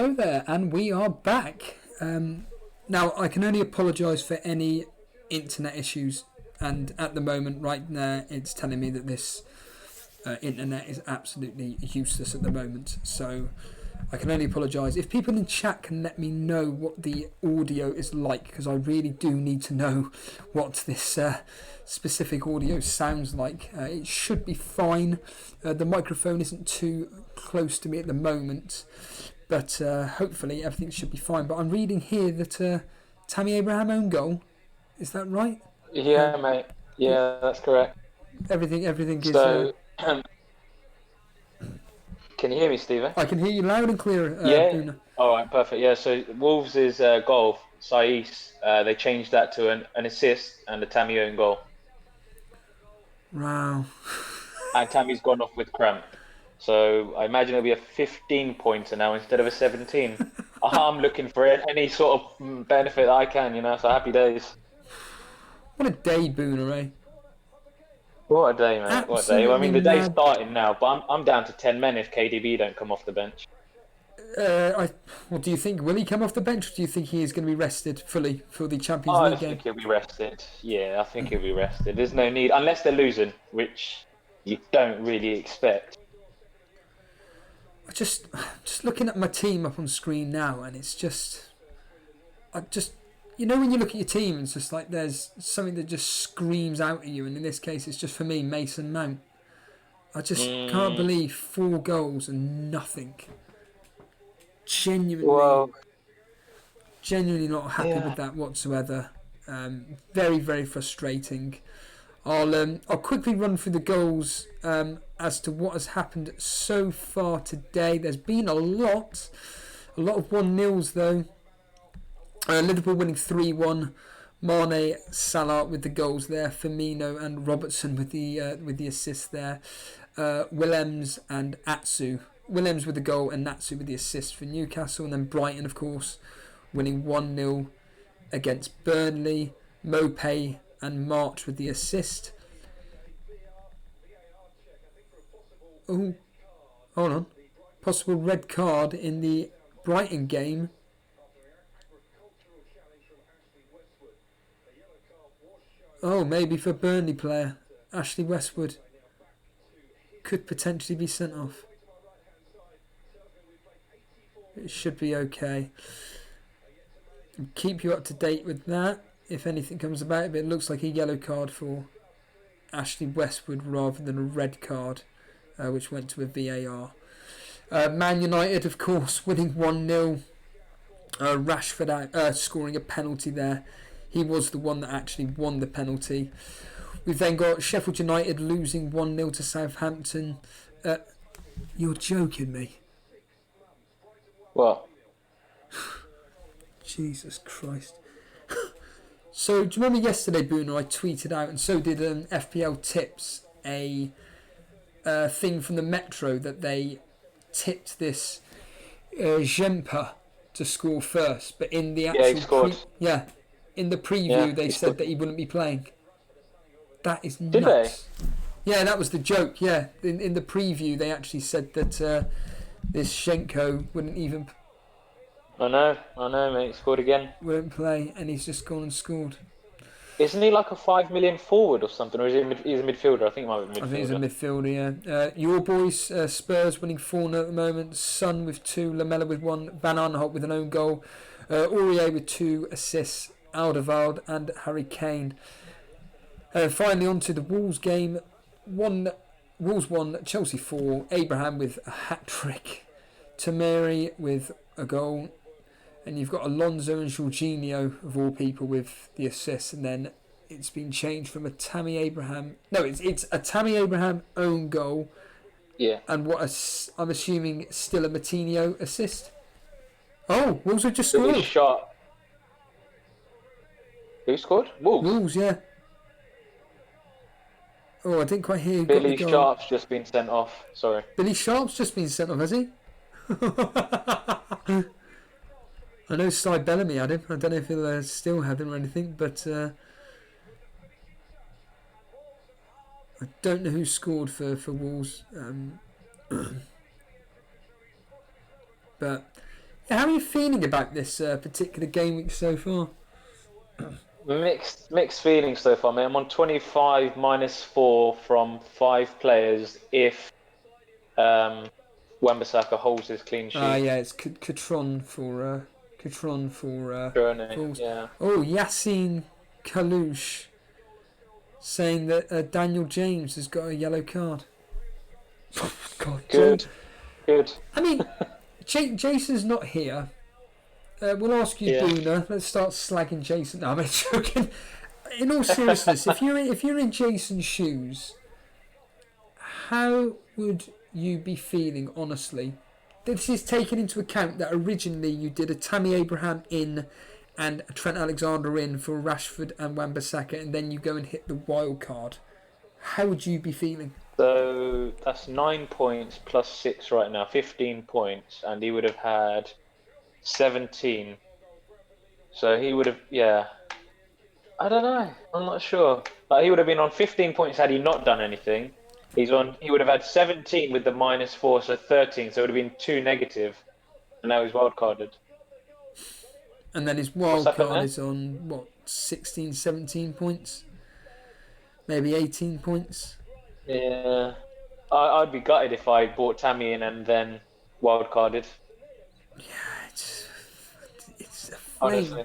Hello there, and we are back. Now, I can only apologise for any internet issues, and at the moment, right now, it's telling me that this internet is absolutely useless at the moment. So, I can only apologise. If people in chat can let me know what the audio is like, because I really do need to know what this specific audio sounds like. It should be fine. The microphone isn't too close to me at the moment, but hopefully everything should be fine. But I'm reading here that Tammy Abraham own goal. Is that right? Yeah, mate. Yeah, that's correct. Everything is... So, can you hear me, Stephen? I can hear you loud and clear, Yeah. Boona. All right, perfect. Yeah, so Wolves' goal, Saiss, they changed that to an assist and a Tammy own goal. Wow. And Tammy's gone off with cramp. So I imagine it'll be a 15-pointer now instead of a 17. I'm looking for any sort of benefit I can, so happy days. What a day, Boona, eh? What a day, mate. What a day. Well, I Absolutely mean, the day's mad. starting now, but I'm down to 10 men if KDB don't come off the bench. What do you think? Will he come off the bench, or do you think he is going to be rested fully for the Champions I League game? think he'll be rested. Yeah, I think he'll be rested. There's no need, unless they're losing, which you don't really expect. Just looking at my team up on screen now, and it's just... when you look at your team, it's just like there's something that just screams out at you, and in this case, it's just for me, Mason Mount. I just can't believe 4 goals and nothing. Genuinely not happy with that whatsoever. Very, very frustrating. I'll quickly run through the goals as to what has happened so far today. There's been a lot of 1-0s though. Liverpool winning 3-1. Mane, Salah with the goals there. Firmino and Robertson with the assists there. Willems and Atsu. Willems with the goal and Natsu with the assist for Newcastle. And then Brighton, of course, winning 1-0 against Burnley. Mopay and March with the assist. Oh, hold on. Possible red card in the Brighton game. Oh, maybe for Burnley player. Ashley Westwood could potentially be sent off. It should be okay. I'll keep you up to date with that if anything comes about it, but it looks like a yellow card for Ashley Westwood rather than a red card, which went to a VAR. Man United, of course, winning 1-0. Rashford scoring a penalty there. He was the one that actually won the penalty. We've then got Sheffield United losing 1-0 to Southampton. You're joking me. What? Jesus Christ. So, do you remember yesterday, Boona, I tweeted out, and so did FPL Tips, a thing from the Metro that they tipped this Jemper to score first, but in the actual... Yeah, he scored. In the preview, they said that he wouldn't be playing. That is nuts. Did they? Yeah, that was the joke, yeah. In the preview, they actually said that this Schenko wouldn't even... I know, mate. He scored again. Wouldn't play, and he's just gone and scored. Isn't he like a 5 million forward or something? Or is he's a midfielder? I think he might be a midfielder. I think he's a midfielder, yeah. Your boys, Spurs winning 4-0 at the moment. Son with 2, Lamella with 1, Van Aanholt with an own goal. Aurier with 2 assists. Alderweireld and Harry Kane. Finally on to the Wolves game. Wolves 1, Chelsea 4. Abraham with a hat-trick. Tamiri with a goal. And you've got Alonso and Jorginho, of all people, with the assists. And then it's been changed from a Tammy Abraham... No, it's a Tammy Abraham own goal. Yeah. And I'm assuming still a Matinho assist. Oh, Wolves have just scored. Shot. Who scored? Wolves. Wolves, yeah. Oh, I didn't quite hear you. Billy Sharp's just been sent off. Sorry. Billy Sharp's just been sent off, has he? I know Cy Bellamy had him. I don't know if he'll still have him or anything, but I don't know who scored for Wolves. But how are you feeling about this particular game week so far? Mixed feelings so far, mate. I'm on 25 -4 from 5 players if Wan-Bissaka holds his clean sheet. Yeah, it's Catron for Falls. Yeah. Oh, Yassine Kalouche saying that Daniel James has got a yellow card. God, Good. I mean, Jason's not here. We'll ask you, Boona. Let's start slagging Jason. No, I'm joking. In all seriousness, if you're in Jason's shoes, how would you be feeling, honestly? This is taking into account that originally you did a Tammy Abraham in and a Trent Alexander in for Rashford and Wan-Bissaka, and then you go and hit the wild card. How would you be feeling? So that's 9 points plus 6 right now, 15 points, and he would have had 17. So he would have, I don't know. I'm not sure. He would have been on 15 points had he not done anything. He would have had 17 with the -4, so 13. So it would have been 2 negative, and now he's wildcarded. And then his wild card is on what, 16, 17 points, maybe 18 points. Yeah, I'd be gutted if I bought Tammy in and then wildcarded. Yeah, it's a flame. Honestly.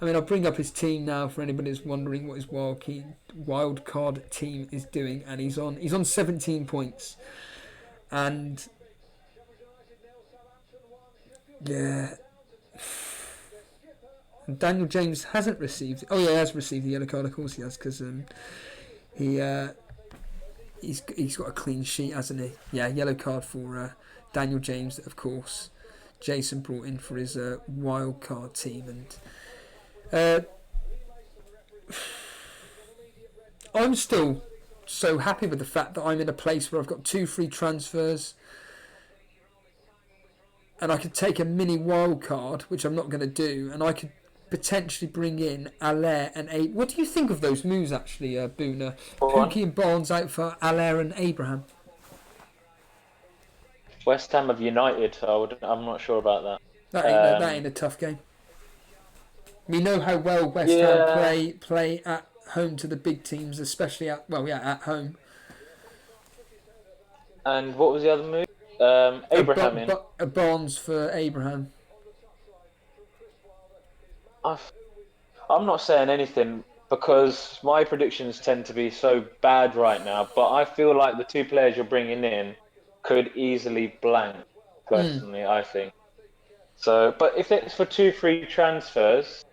I mean, I'll bring up his team now for anybody who's wondering what his wildcard team is doing, and he's on 17 points, and yeah, Daniel James hasn't received. Oh yeah, he has received the yellow card. Of course he has, because he's got a clean sheet, hasn't he? Yeah, yellow card for Daniel James. Of course, Jason brought in for his wildcard team, and. I'm still so happy with the fact that I'm in a place where I've got 2 free transfers and I could take a mini wild card, which I'm not going to do, and I could potentially bring in Allaire and Abraham. What do you think of those moves, actually, Boona? Pookie and Barnes out for Allaire and Abraham. West Ham have United. I'm not sure about that. That ain't a tough game. We know how well West Ham play at home to the big teams, especially at home. And what was the other move? Abraham in. A Barnes for Abraham. I'm not saying anything because my predictions tend to be so bad right now, but I feel like the 2 players you're bringing in could easily blank, personally, I think. So, but if it's for 2 free transfers,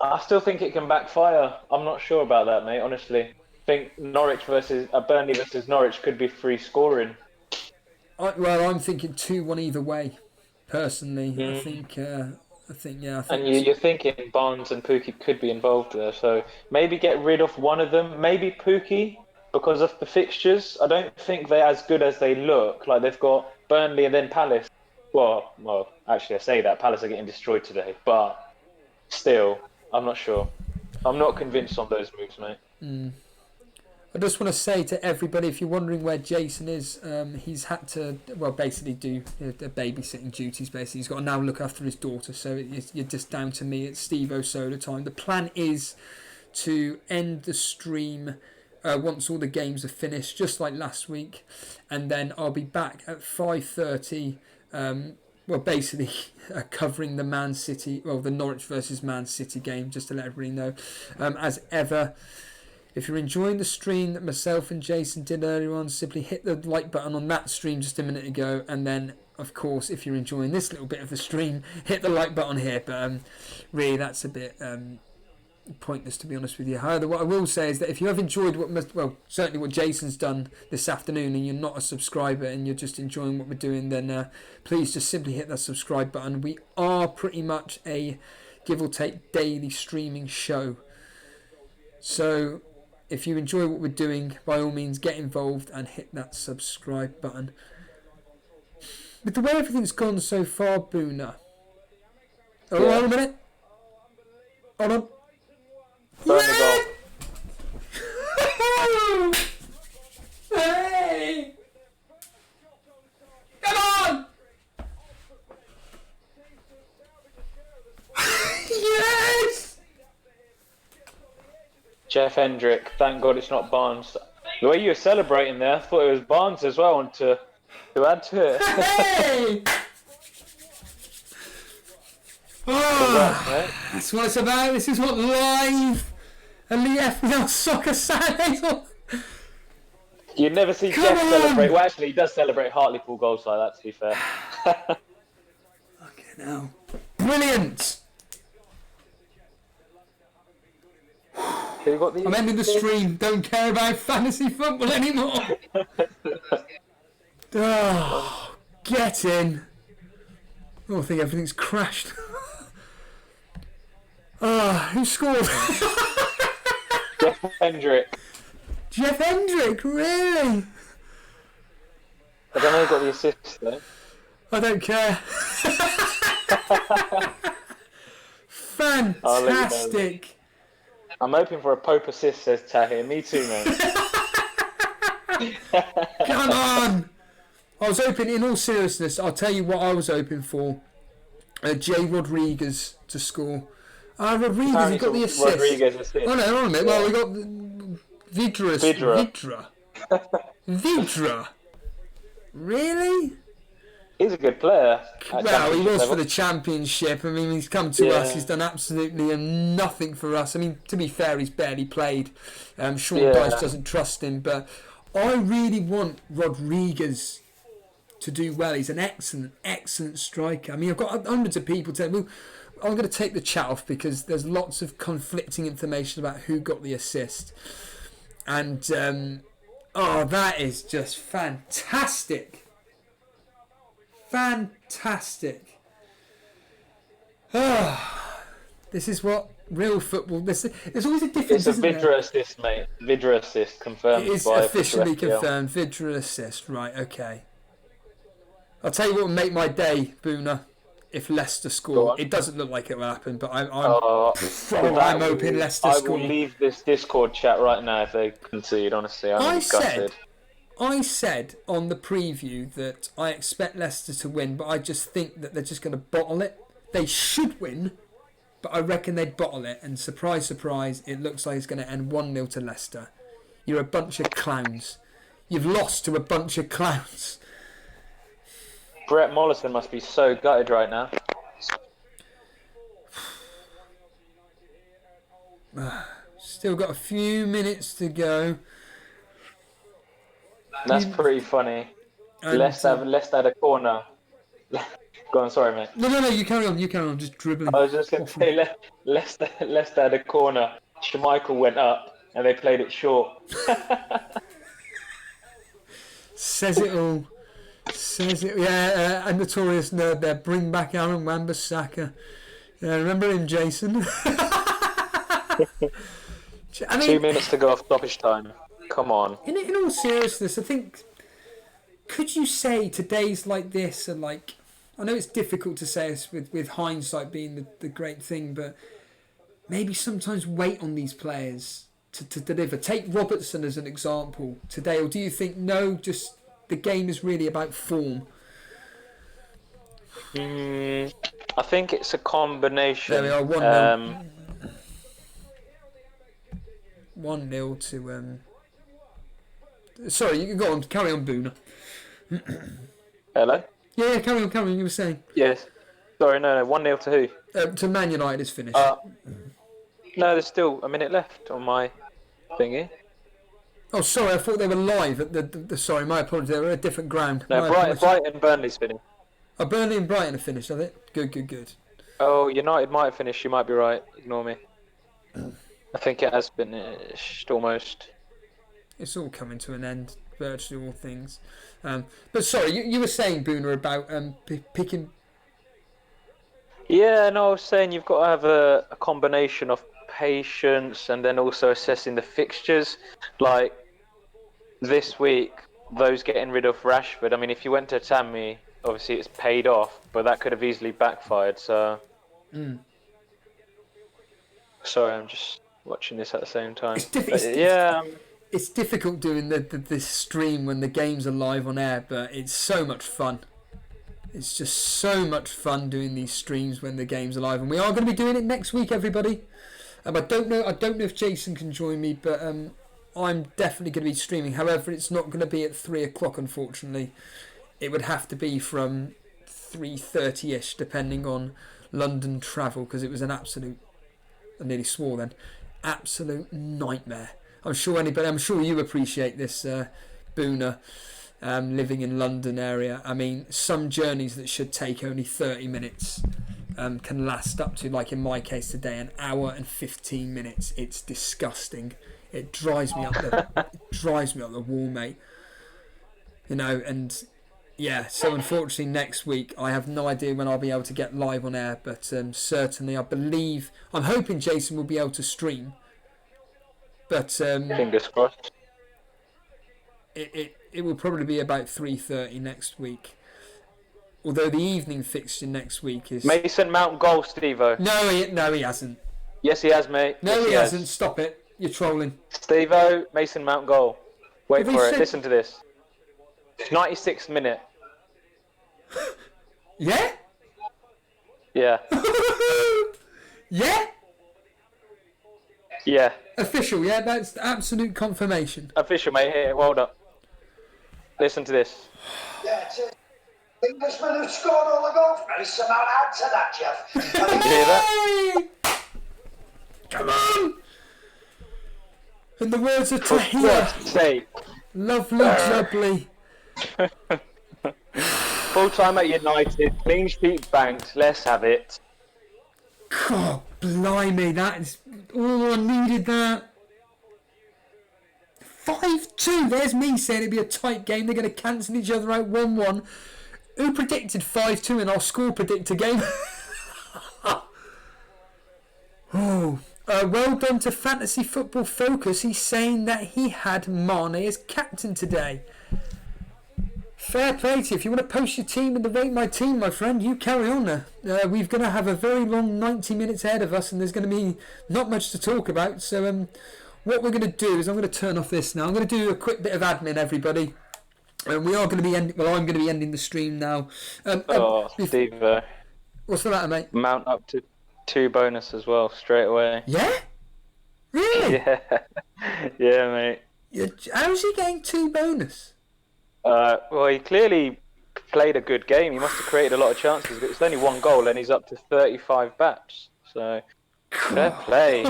I still think it can backfire. I'm not sure about that, mate, honestly. I think Burnley versus Norwich could be free scoring. I'm thinking 2-1 either way, personally. I think. And you're thinking Barnes and Pookie could be involved there, so maybe get rid of one of them. Maybe Pookie, because of the fixtures. I don't think they're as good as they look. Like, they've got Burnley and then Palace. Well, actually, I say that Palace are getting destroyed today, but still, I'm not sure. I'm not convinced on those moves, mate. I just want to say to everybody, if you're wondering where Jason is, he's had to, basically do the babysitting duties, basically. He's got to now look after his daughter, so you're just down to me. It's Steve-O solo time. The plan is to end the stream once all the games are finished, just like last week, and then I'll be back at 5:30, basically covering the the Norwich versus Man City game, just to let everybody know. As ever, if you're enjoying the stream that myself and Jason did earlier on, simply hit the like button on that stream just a minute ago, and then, of course, if you're enjoying this little bit of the stream, hit the like button here. But really, that's a bit pointless, to be honest with you. However, what I will say is that if you have enjoyed certainly what Jason's done this afternoon, and you're not a subscriber and you're just enjoying what we're doing, then please just simply hit that subscribe button. We are pretty much a give or take daily streaming show, so if you enjoy what we're doing, by all means get involved and hit that subscribe button. With the way everything's gone so far, Boona. Hold on a minute. Hold on. Hey! Come on! Jeff Hendrick. Thank God it's not Barnes. The way you were celebrating there, I thought it was Barnes as well. And to add to it. Hey! Congrats, mate. That's what it's about. This is what live Elite FPL soccer Saturdays on. You never see Jeff celebrate. Well, actually, he does celebrate Hartlepool goals like that, to be fair. Okay, now. Brilliant! I'm ending the stream. Don't care about fantasy football anymore. Oh, get in. Oh, I think everything's crashed. Who scored? Jeff Hendrick. Jeff Hendrick, really? I don't know who got the assist, though. I don't care. Fantastic. I'm hoping for a Pope assist, says Tahir. Me too, mate. Come on! I was hoping, in all seriousness, I'll tell you what I was hoping for. Jay Rodriguez to score. Rodriguez, he got the assist. Rodriguez assist. Oh no, hold on a minute. Well, we got Vidra. Vidra. Really? He's a good player. Well, he was for the championship. I mean, he's come to us. He's done absolutely nothing for us. I mean, to be fair, he's barely played. Sean Dyche doesn't trust him. But I really want Rodriguez to do well. He's an excellent striker. I mean, I've got hundreds of people telling me, well, I'm going to take the chat off because there's lots of conflicting information about who got the assist. And, that is just fantastic. Fantastic. This is what real football... There's always a difference, It's a Vidra assist, mate. Vidra assist, confirmed. It is by officially confirmed. Vidra assist. Right, okay. I'll tell you what will make my day, Boona, if Leicester score. It doesn't look like it will happen, but I'm hoping Leicester score. I will leave this Discord chat right now if they concede, honestly. I'm gutted. I said on the preview that I expect Leicester to win, but I just think that they're just going to bottle it. They should win, but I reckon they'd bottle it. And surprise, surprise, it looks like it's going to end 1-0 to Leicester. You're a bunch of clowns. You've lost to a bunch of clowns. Brett Mollison must be so gutted right now. Still got a few minutes to go. That's pretty funny. Leicester had a corner. Go on, sorry, mate. No, you carry on. I'm just dribbling. I was just going to say, Leicester had a corner. Schmeichel went up, and they played it short. Says it all. Yeah, a notorious nerd there. Bring back Aaron Wan-Bissaka. Yeah, remember him, Jason? I mean, 2 minutes to go off stoppage time. Come on. In all seriousness, I think, could you say today's like this and like, I know it's difficult to say this with hindsight being the great thing, but maybe sometimes wait on these players to deliver. Take Robertson as an example today, or do you think no, just the game is really about form? I think it's a combination. There we are, 1-0. 1-0 to... Sorry, you can go on. Carry on, Boona. Hello? Yeah, carry on. You were saying. Yes. Sorry, no. 1-0 to who? To Man United is finished. No, there's still a minute left on my thingy. Oh, sorry, I thought they were live at the sorry, my apologies. They were at a different ground. No, Brighton Burnley's finished. Oh, Burnley and Brighton are finished, are they? Good. Oh, United might have finished. You might be right. Ignore me. I think it has finished almost. It's all coming to an end, virtually all things. But sorry, you were saying, Boona, about picking... Yeah, no, I was saying you've got to have a combination of patience and then also assessing the fixtures. Like, this week, those getting rid of Rashford, I mean, if you went to Tammy, obviously it's paid off, but that could have easily backfired, so... Sorry, I'm just watching this at the same time. It's difficult doing this stream when the games are live on air, but it's so much fun. It's just so much fun doing these streams when the games are live, and we are going to be doing it next week, everybody. I don't know if Jason can join me, but I'm definitely going to be streaming. However, it's not going to be at 3 o'clock, unfortunately. It would have to be from 3:30ish, depending on London travel, because it was an absolute, I nearly swore then, absolute nightmare. I'm sure you appreciate this, Boona, living in London area. I mean, some journeys that should take only 30 minutes can last up to, like in my case today, an hour and 15 minutes. It's disgusting. It drives me up the wall, mate. You know, and yeah, so unfortunately next week I have no idea when I'll be able to get live on air, but certainly I'm hoping Jason will be able to stream. But fingers crossed. It will probably be about 3:30 next week. Although the evening fixture next week is Mason Mount goal, Steve-O. No, he hasn't. Yes, he has, mate. No, yes, he hasn't. Stop it. You're trolling. Steve-O, Mason Mount goal. Wait Have for they it. said- Listen to this. 96th minute. Yeah? Yeah. Yeah? Yeah. Official, yeah? That's absolute confirmation. Official, mate. Here, hold up. Listen to this. Yeah, it's the Englishman who scored all the goals. Mason Mount, add to that, Jeff. Did you hear that? Hey! Come on! In the words of For Tahir, God's sake. lovely jubbly. Full time at United. Clean sheet banked. Let's have it. God, blimey, that is... Oh, I needed that. 5-2. There's me saying it'd be a tight game. They're going to cancel each other out 1-1. Who predicted 5-2 in our score predictor game? Oh, well done to Fantasy Football Focus. He's saying that he had Mane as captain today. Fair play to you. If you want to post your team in the Rate My Team, my friend, you carry on there. We're going to have a very long 90 minutes ahead of us, and there's going to be not much to talk about. So what we're going to do is I'm going to turn off this now. I'm going to do a quick bit of admin, everybody. We are going to be I'm going to be ending the stream now. Steve, what's the matter, mate? Mount up to 2 bonus as well, straight away. Yeah? Really? Yeah. Yeah, mate. How's he getting 2 bonus? Well, he clearly played a good game. He must have created a lot of chances, but it's only 1 goal and he's up to 35 baps. So, fair play.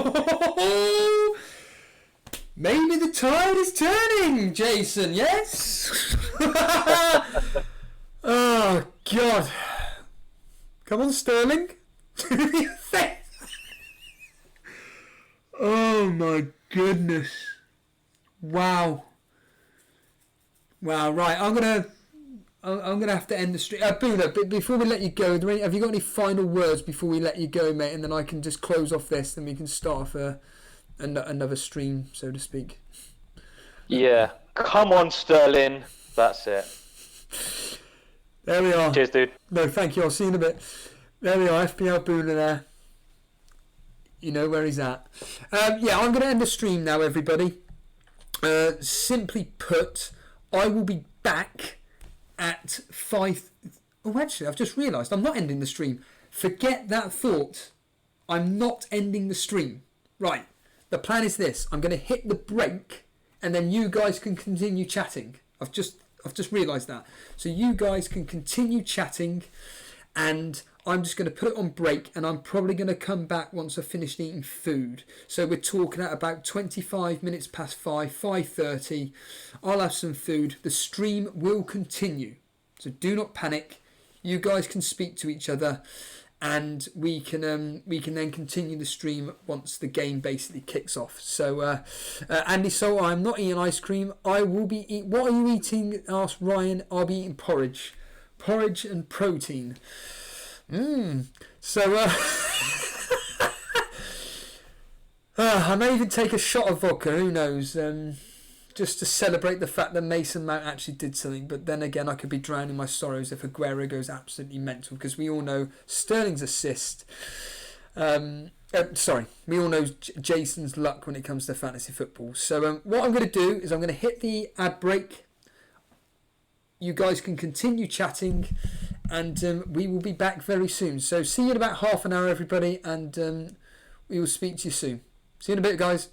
Maybe the tide is turning, Jason, yes? Oh, God. Come on, Sterling. Oh, my goodness. Wow. Wow, right, I'm gonna have to end the stream. Boona, but before we let you go, have you got any final words before we let you go, mate? And then I can just close off this, and we can start off another stream, so to speak. Yeah, come on, Sterling. That's it. There we are. Cheers, dude. No, thank you. I'll see you in a bit. There we are, FPL Boona there. You know where he's at. Yeah, I'm going to end the stream now, everybody. Simply put, I will be back at 5... Oh, actually, I've just realised I'm not ending the stream. Forget that thought. I'm not ending the stream. Right. The plan is this. I'm going to hit the break and then you guys can continue chatting. I've just realised that. So you guys can continue chatting and I'm just going to put it on break and I'm probably going to come back once I've finished eating food. So we're talking at about 25 minutes past 5:30. I'll have some food. The stream will continue. So do not panic. You guys can speak to each other and we can then continue the stream once the game basically kicks off. So Andy, so I'm not eating ice cream. I will be eating... What are you eating? Asked Ryan. I'll be eating porridge. Porridge and protein. So I may even take a shot of vodka, who knows, just to celebrate the fact that Mason Mount actually did something. But then again, I could be drowning my sorrows if Aguero goes absolutely mental, because we all know Sterling's assist. We all know Jason's luck when it comes to fantasy football. So what I'm going to do is I'm going to hit the ad break. You guys can continue chatting and we will be back very soon. So see you in about half an hour, everybody, and We will speak to you soon. See you in a bit, guys.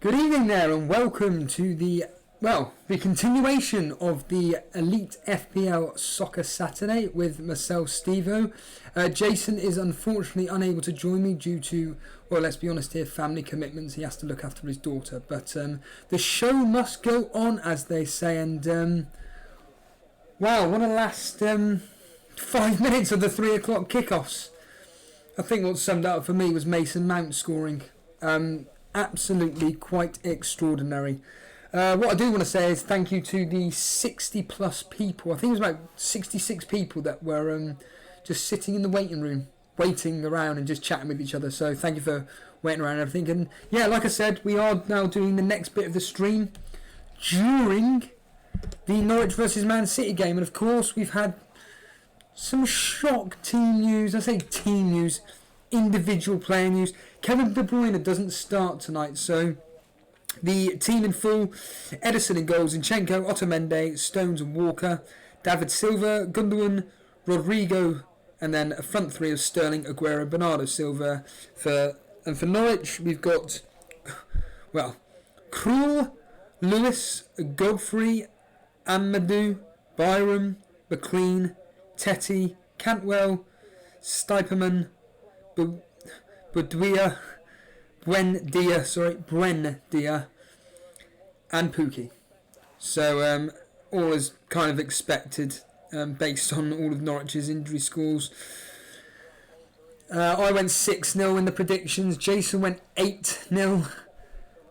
Good evening there, and welcome to the continuation of the Elite FPL Soccer Saturday with myself, Stevo. Jason is unfortunately unable to join me due to, well, let's be honest here, family commitments. He has to look after his daughter. But the show must go on, as they say. And, wow, what a last 5 minutes of the 3 o'clock kickoffs. I think what summed up for me was Mason Mount scoring. Absolutely quite extraordinary. What I do want to say is thank you to the 60 plus people. I think it was about 66 people that were just sitting in the waiting room, waiting around and just chatting with each other. So thank you for waiting around and everything. And yeah, like I said, we are now doing the next bit of the stream during the Norwich versus Man City game. And of course, we've had some shock team news. I say team news, individual player news. Kevin De Bruyne doesn't start tonight, so the team in full: Ederson in goals, Zinchenko, Otamendi, Stones and Walker, David Silva, Gundogan, Rodrigo, and then a front three of Sterling, Aguero, Bernardo Silva. For Norwich, we've got, well, Krul, Lewis, Godfrey, Amadou, Byram, McLean, Tetty, Cantwell, Stiperman, Buendia, and Pookie. So all as kind of expected, based on all of Norwich's injury scores. I went 6-0 in the predictions. Jason went 8-0.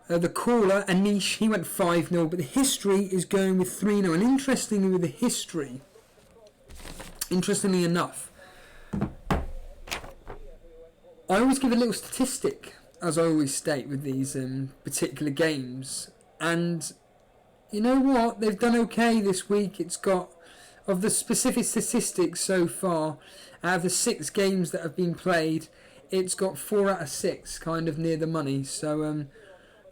The caller, Anish, he went 5-0. But the history is going with 3-0. And interestingly, with the history, interestingly enough, I always give a little statistic, as I always state with these particular games. And you know what? They've done okay this week. It's got, of the specific statistics so far, out of the 6 games that have been played, it's got 4 out of 6 kind of near the money. So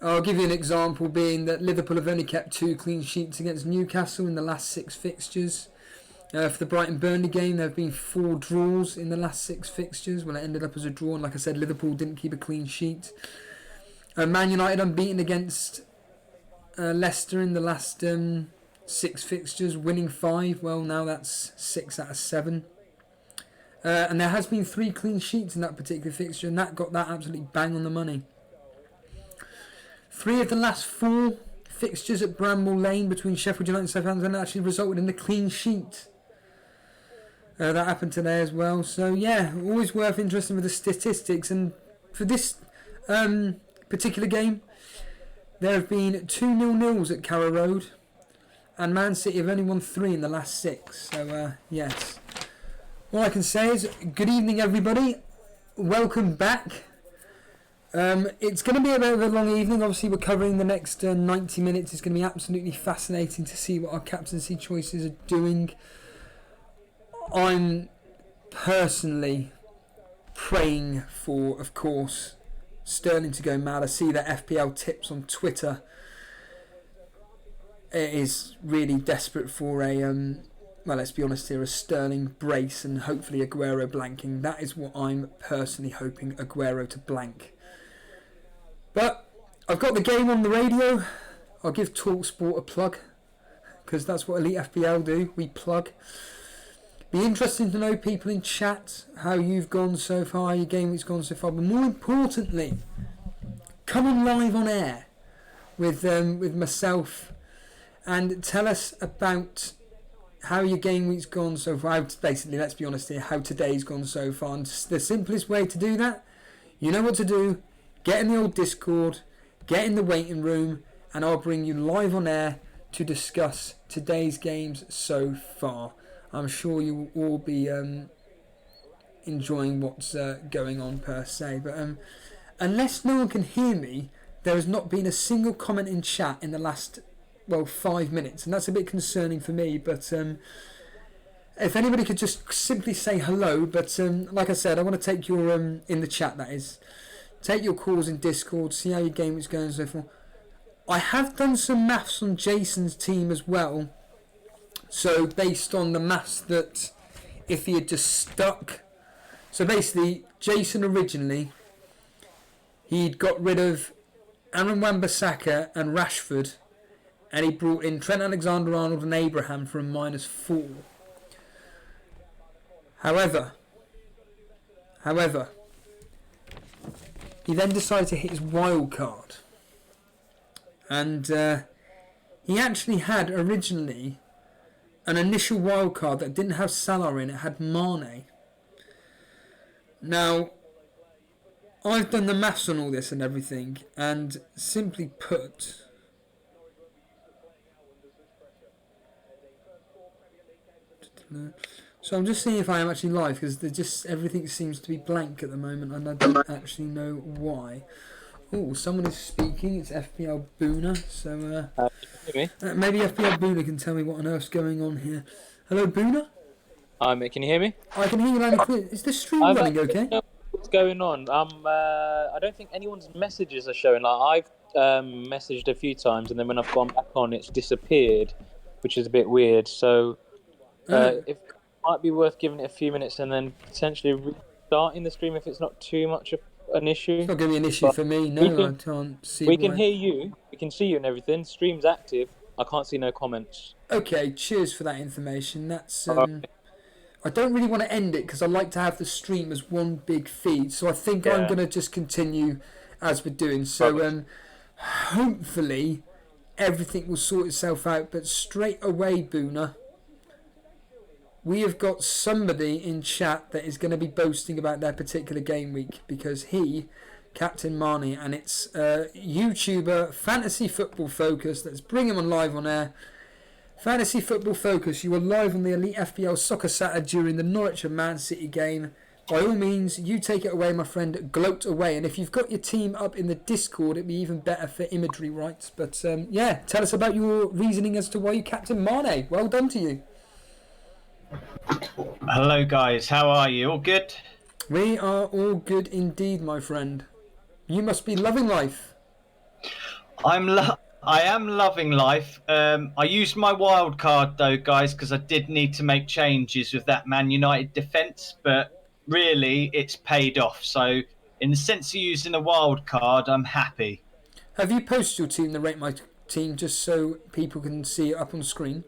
I'll give you an example, being that Liverpool have only kept 2 clean sheets against Newcastle in the last 6 fixtures. For the Brighton-Burnley game, there have been 4 draws in the last 6 fixtures. Well, it ended up as a draw, and like I said, Liverpool didn't keep a clean sheet. Man United unbeaten against Leicester in the last 6 fixtures, winning 5. Well, now that's 6 out of 7. And there has been 3 clean sheets in that particular fixture, and that got that absolutely bang on the money. 3 of the last 4 fixtures at Bramall Lane between Sheffield United and Southampton actually resulted in a clean sheet. That happened today as well. So yeah, always worth interesting with the statistics. And for this particular game, there have been 2 0-0s at Carrow Road, and Man City have only won 3 in the last 6. So yes, all I can say is good evening, everybody. Welcome back. It's going to be a bit of a long evening. Obviously, we're covering the next 90 minutes. It's going to be absolutely fascinating to see what our captaincy choices are doing. I'm personally praying for, of course, Sterling to go mad. I see that FPL Tips on Twitter is really desperate for a, well, let's be honest here, a Sterling brace and hopefully Aguero blanking. That is what I'm personally hoping, Aguero to blank. But I've got the game on the radio. I'll give TalkSport a plug, because that's what Elite FPL do. We plug. Be interesting to know, people in chat, how you've gone so far, how your game week's gone so far. But more importantly, come on live on air with myself and tell us about how your game week's gone so far. Basically, let's be honest here, how today's gone so far. And the simplest way to do that, you know what to do. Get in the old Discord, get in the waiting room, and I'll bring you live on air to discuss today's games so far. I'm sure you will all be enjoying what's going on per se. But unless no one can hear me, there has not been a single comment in chat in the last 5 minutes, and that's a bit concerning for me. But if anybody could just simply say hello. But like I said, I want to take your in the chat, that is, take your calls in Discord, see how your game is going and so forth. I have done some maths on Jason's team as well. So based on the maths that if he had just stuck, so basically Jason originally, he'd got rid of Aaron Wan-Bissaka and Rashford, and he brought in Trent Alexander-Arnold and Abraham for a -4. However, he then decided to hit his wild card. And he actually had originally an initial wild card that didn't have Salah in it, had Mane. Now, I've done the maths on all this and everything, and simply put, so I'm just seeing if I am actually live, because everything seems to be blank at the moment, and I don't actually know why. Oh, someone is speaking. It's FPL Boona. So maybe FPL Boona can tell me what on earth's going on here. Hello, Boona. Can you hear me? I can hear you loud and clear. Is the stream running okay? Know what's going on? I don't think anyone's messages are showing. Like I've messaged a few times, and then when I've gone back on, it's disappeared, which is a bit weird. So if it might be worth giving it a few minutes and then potentially restarting the stream if it's not too much of an issue. It's not going to be an issue for me. No, I can't see. We can hear you. We can see you and everything. Stream's active. I can't see no comments. Okay, cheers for that information. That's I don't really want to end it because I like to have the stream as one big feed. So I think I'm going to just continue as we're doing. So hopefully everything will sort itself out. But straight away, Boona, we have got somebody in chat that is going to be boasting about their particular game week because he, Captain Marnie, and it's YouTuber Fantasy Football Focus. Let's bring him on live on air. Fantasy Football Focus, you were live on the Elite FPL Soccer Saturday during the Norwich and Man City game. By all means, you take it away, my friend. Gloat away. And if you've got your team up in the Discord, it'd be even better for imagery rights. But tell us about your reasoning as to why you Captain Marnie. Well done to you. Hello guys, how are you? All good? We are all good indeed, my friend. You must be loving life. I am loving life. I used my wild card though, guys, because I did need to make changes with that Man United defence, but really it's paid off. So in the sense of using a wild card, I'm happy. Have you posted your team, the Rate My Team, just so people can see it up on screen?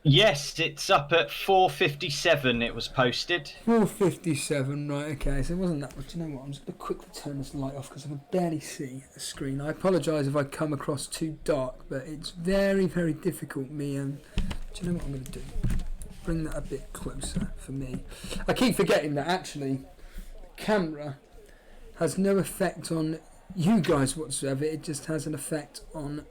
Yes, it's up at 4:57. It was posted. 4:57, right? Okay, so it wasn't that much. You know what? I'm just going to quickly turn this light off because I can barely see the screen. I apologise if I come across too dark, but it's very, very difficult. Do you know what I'm going to do? Bring that a bit closer for me. I keep forgetting that actually, the camera has no effect on you guys whatsoever. It just has an effect on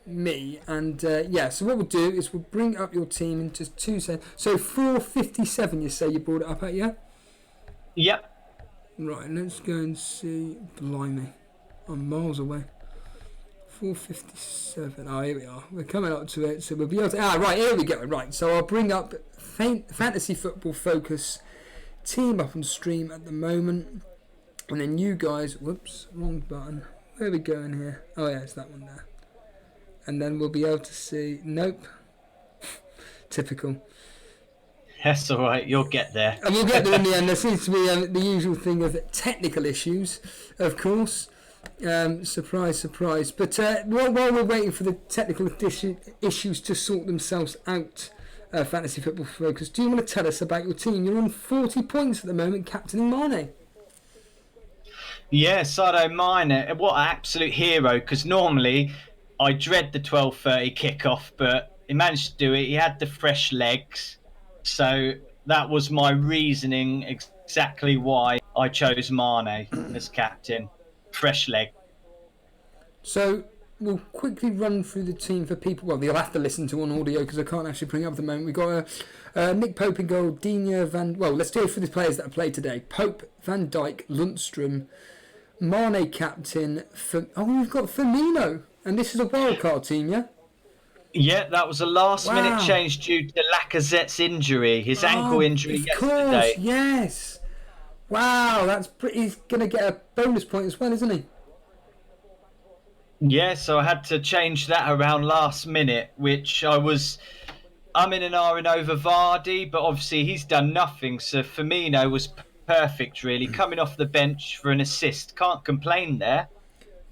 me. And so what we'll do is we'll bring up your team in just 2 seconds. So 4:57 you say you brought it up at, yeah? Yep. Right, let's go and see. Blimey, I'm miles away. 4:57. Oh, here we are. We're coming up to it, so we'll be able to... right, here we go. Right, so I'll bring up Fantasy Football Focus team up on stream at the moment. And then you guys... Whoops, wrong button. Where are we going here? Oh, yeah, it's that one there. And then we'll be able to see... Nope. Typical. That's all right. You'll get there. And we'll get there in the end. There seems to be the usual thing of technical issues, of course. Surprise, surprise. But while we're waiting for the technical issues to sort themselves out, Fantasy Football Focus, do you want to tell us about your team? You're on 40 points at the moment, captaining Mane. Yeah, Sadio Mane. What an absolute hero, because normally I dread the 12:30 kickoff, but he managed to do it. He had the fresh legs. So that was my reasoning exactly why I chose Mane as captain. Fresh leg. So we'll quickly run through the team for people. Well, they'll have to listen to on audio because I can't actually bring it up at the moment. We've got Nick Pope in goal, Digne, let's do it for the players that have played today. Pope, Van Dijk, Lundstrom, Mane captain. We've got Firmino. And this is a wildcard team, yeah? Yeah, that was a last-minute change due to Lacazette's injury, his ankle injury of yesterday. Course, yes. Wow, that's pretty. He's going to get a bonus point as well, isn't he? Yeah, so I had to change that around last minute, which I'm in an R over Vardy, but obviously he's done nothing. So Firmino was perfect, really, coming off the bench for an assist. Can't complain there.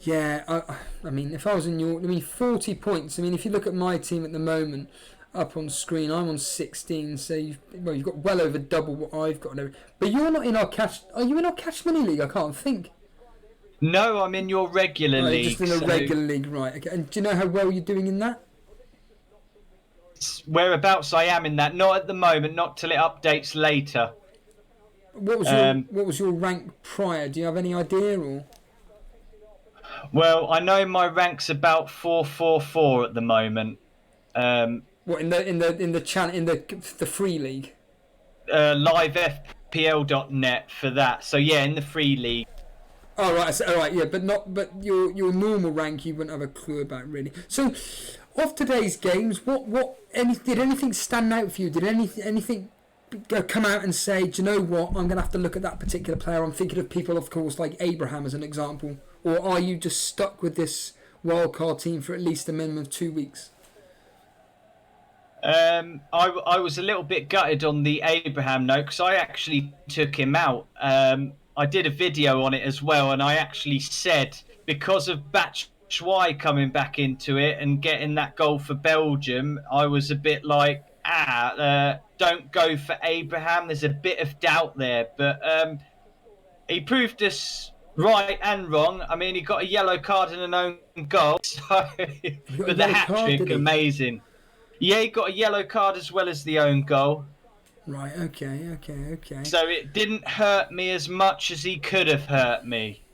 Yeah, I mean, if I was in your... 40 points. I mean, if you look at my team at the moment, up on screen, I'm on 16, so you've got well over double what I've got. But you're not in our cash... Are you in our cash money league? I can't think. No, I'm in your regular league. Just in a regular league, right. Okay. And do you know how well you're doing in that? Whereabouts I am in that? Not at the moment, not till it updates later. What was your rank prior? Do you have any idea, or...? Well, I know my rank's about 444 at the moment. What in the free league? Livefpl.net for that. So yeah, in the free league. All right, yeah, but your normal rank you wouldn't have a clue about really. So, of today's games, did anything stand out for you? Did anything come out and say, do you know what? I'm gonna have to look at that particular player. I'm thinking of people, of course, like Abraham as an example. Or are you just stuck with this wildcard team for at least a minimum of 2 weeks? I was a little bit gutted on the Abraham note because I actually took him out. I did a video on it as well, and I actually said because of Batshuayi coming back into it and getting that goal for Belgium, I was a bit like, don't go for Abraham. There's a bit of doubt there, but he proved us right and wrong. I mean, he got a yellow card and an own goal, so but the hat-trick, amazing. Yeah, he got a yellow card as well as the own goal. Right, okay. So it didn't hurt me as much as he could have hurt me.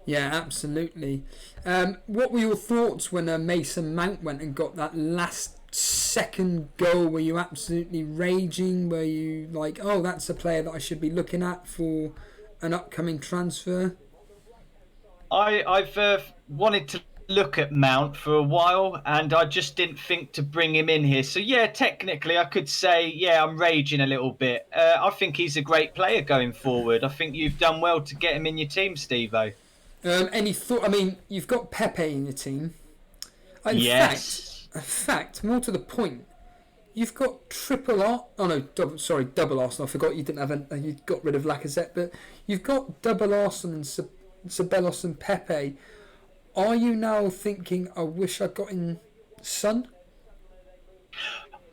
Yeah, absolutely. What were your thoughts when Mason Mount went and got that last second goal? Were you absolutely raging? Were you like, oh, that's a player that I should be looking at for an upcoming transfer? I've wanted to look at Mount for a while, and I just didn't think to bring him in here. So yeah, technically I could say, yeah, I'm raging a little bit. I think he's a great player going forward. I think you've done well to get him in your team, Steve-O. Any thought? I mean, you've got Pepe in your team. Yes. In fact, more to the point, you've got triple R. Oh no, double Arsenal. I forgot you didn't have. You got rid of Lacazette, but you've got double Arsenal and Ceballos and Pepe. Are you now thinking, I wish I got in Son?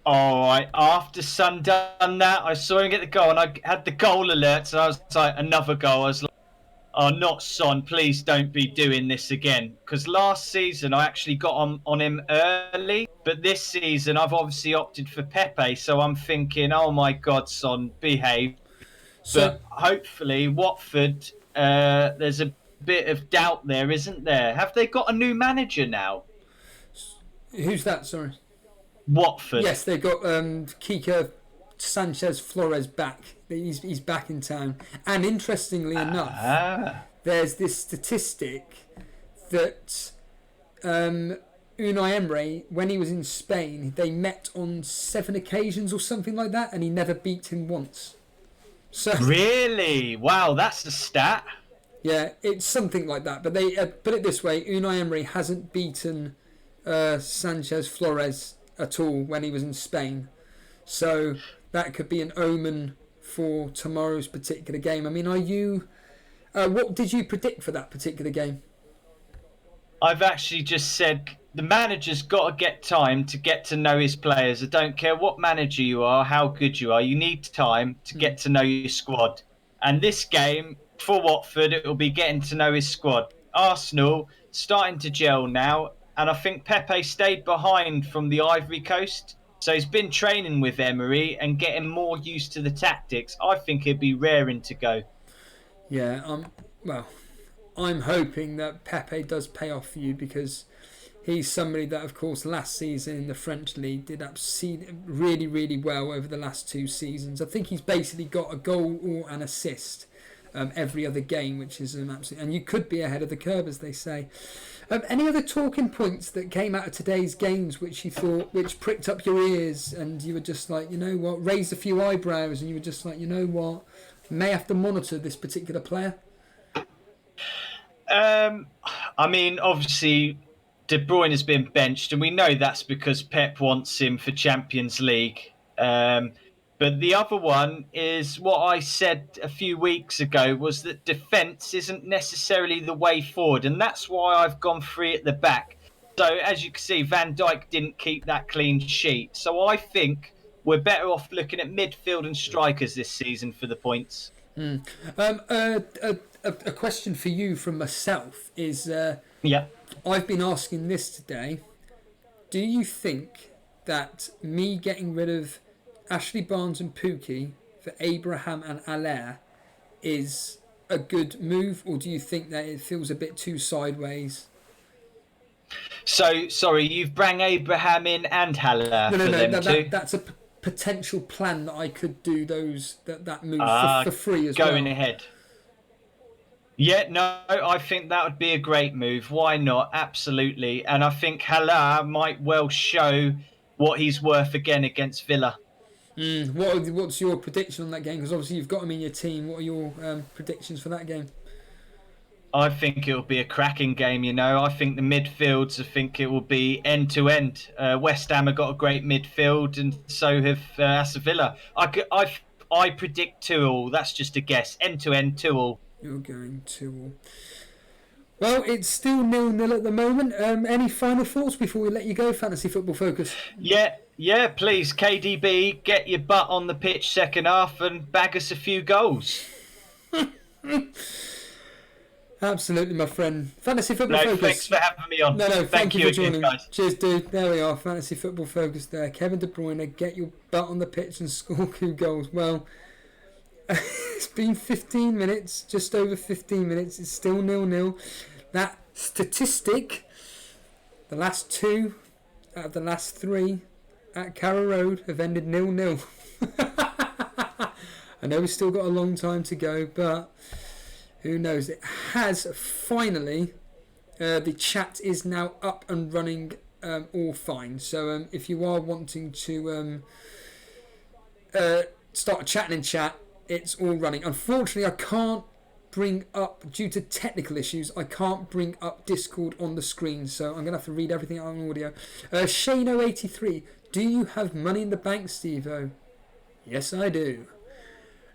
All right. After Son done that, I saw him get the goal, and I had the goal alert, so I was like, another goal. I was like, oh, not Son. Please don't be doing this again. Because last season, I actually got on him early, but this season, I've obviously opted for Pepe, so I'm thinking, oh, my God, Son, behave. But hopefully, Watford, there's a bit of doubt there, isn't there? Have they got a new manager now? Who's that? Sorry. Watford. Yes, they've got Kika Sanchez Flores back. He's back in town. And interestingly enough, there's this statistic that Unai Emery, when he was in Spain, they met on 7 occasions or something like that, and he never beat him once. So really? Wow, that's the stat. Yeah, it's something like that. But they put it this way: Unai Emery hasn't beaten Sanchez Flores at all when he was in Spain. So that could be an omen for tomorrow's particular game. I mean, are you? What did you predict for that particular game? I've actually just said the manager's got to get time to get to know his players. I don't care what manager you are, how good you are. You need time to get to know your squad. And this game, for Watford, it will be getting to know his squad. Arsenal starting to gel now, and I think Pepe stayed behind from the Ivory Coast, so he's been training with Emery and getting more used to the tactics. I think he'd be raring to go. Yeah, I'm hoping that Pepe does pay off for you, because he's somebody that, of course, last season in the French league did really, really well over the last 2 seasons. I think he's basically got a goal or an assist every other game, which is absolutely... And you could be ahead of the curve, as they say. Any other talking points that came out of today's games which you thought, which pricked up your ears, and you were just like, you know what, raised a few eyebrows, and you were just like, you know what, may have to monitor this particular player? I mean, obviously, De Bruyne has been benched, and we know that's because Pep wants him for Champions League. But the other one is what I said a few weeks ago, was that defence isn't necessarily the way forward. And that's why I've gone 3 at the back. So as you can see, Van Dijk didn't keep that clean sheet. So I think we're better off looking at midfield and strikers this season for the points. A question for you from myself is, I've been asking this today. Do you think that me getting rid of Ashley Barnes and Pookie for Abraham and Allaire is a good move, or do you think that it feels a bit too sideways? So, sorry, you've brought Abraham in and Haller for them too? That's a potential plan that I could do that move for free as going well. Ahead. Yeah, no, I think that would be a great move. Why not? Absolutely. And I think Haller might well show what he's worth again against Villa. What's your prediction on that game? Because obviously you've got him in your team. What are your predictions for that game? I think it'll be a cracking game, you know. I think the midfields, I think it will be end-to-end. West Ham have got a great midfield, and so have Aston Villa. I predict 2-2. That's just a guess. End-to-end, 2-2. You're going 2-2. Well, it's still 0-0 at the moment. Any final thoughts before we let you go, Fantasy Football Focus? Yeah, please, KDB, get your butt on the pitch second half and bag us a few goals. Absolutely, my friend. Fantasy Football Focus. Thanks for having me on. No, thank you for joining. Again, guys. Cheers, dude. There we are, Fantasy Football Focus there. Kevin De Bruyne, get your butt on the pitch and score 2 goals. Well, it's been 15 minutes, just over 15 minutes. It's still 0-0. That statistic, the last 2 out of the last 3 at Carrow Road have ended 0-0. I know we've still got a long time to go, but who knows? It has finally. The chat is now up and running, all fine. So if you are wanting to start chatting in chat, it's all running. Unfortunately, I can't bring up, due to technical issues, I can't bring up Discord on the screen, so I'm going to have to read everything out on audio. Shano83, do you have money in the bank, Steve-O? Yes, I do.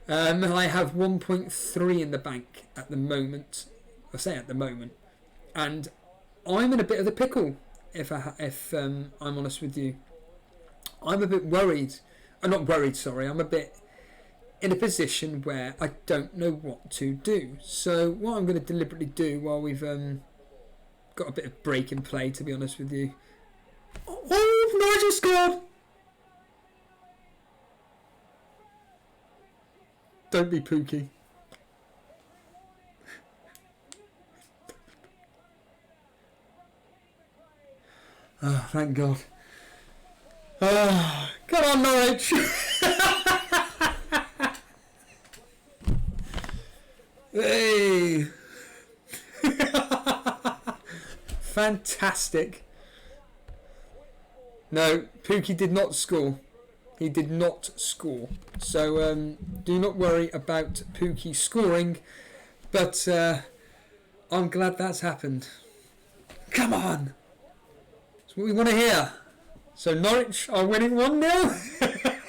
I have 1.3 in the bank at the moment. I say at the moment. And I'm in a bit of a pickle, if I'm honest with you. I'm a bit worried. I'm not worried, sorry. I'm a bit in a position where I don't know what to do. So what I'm going to deliberately do while we've got a bit of break in play, to be honest with you. Oh, Nigel scored! Don't be Pookie. Oh, thank God. Oh, come on, Norwich! Hey! Fantastic. No, Pookie did not score. He did not score. So do not worry about Pookie scoring. But I'm glad that's happened. Come on! That's what we want to hear. So Norwich are winning 1-0.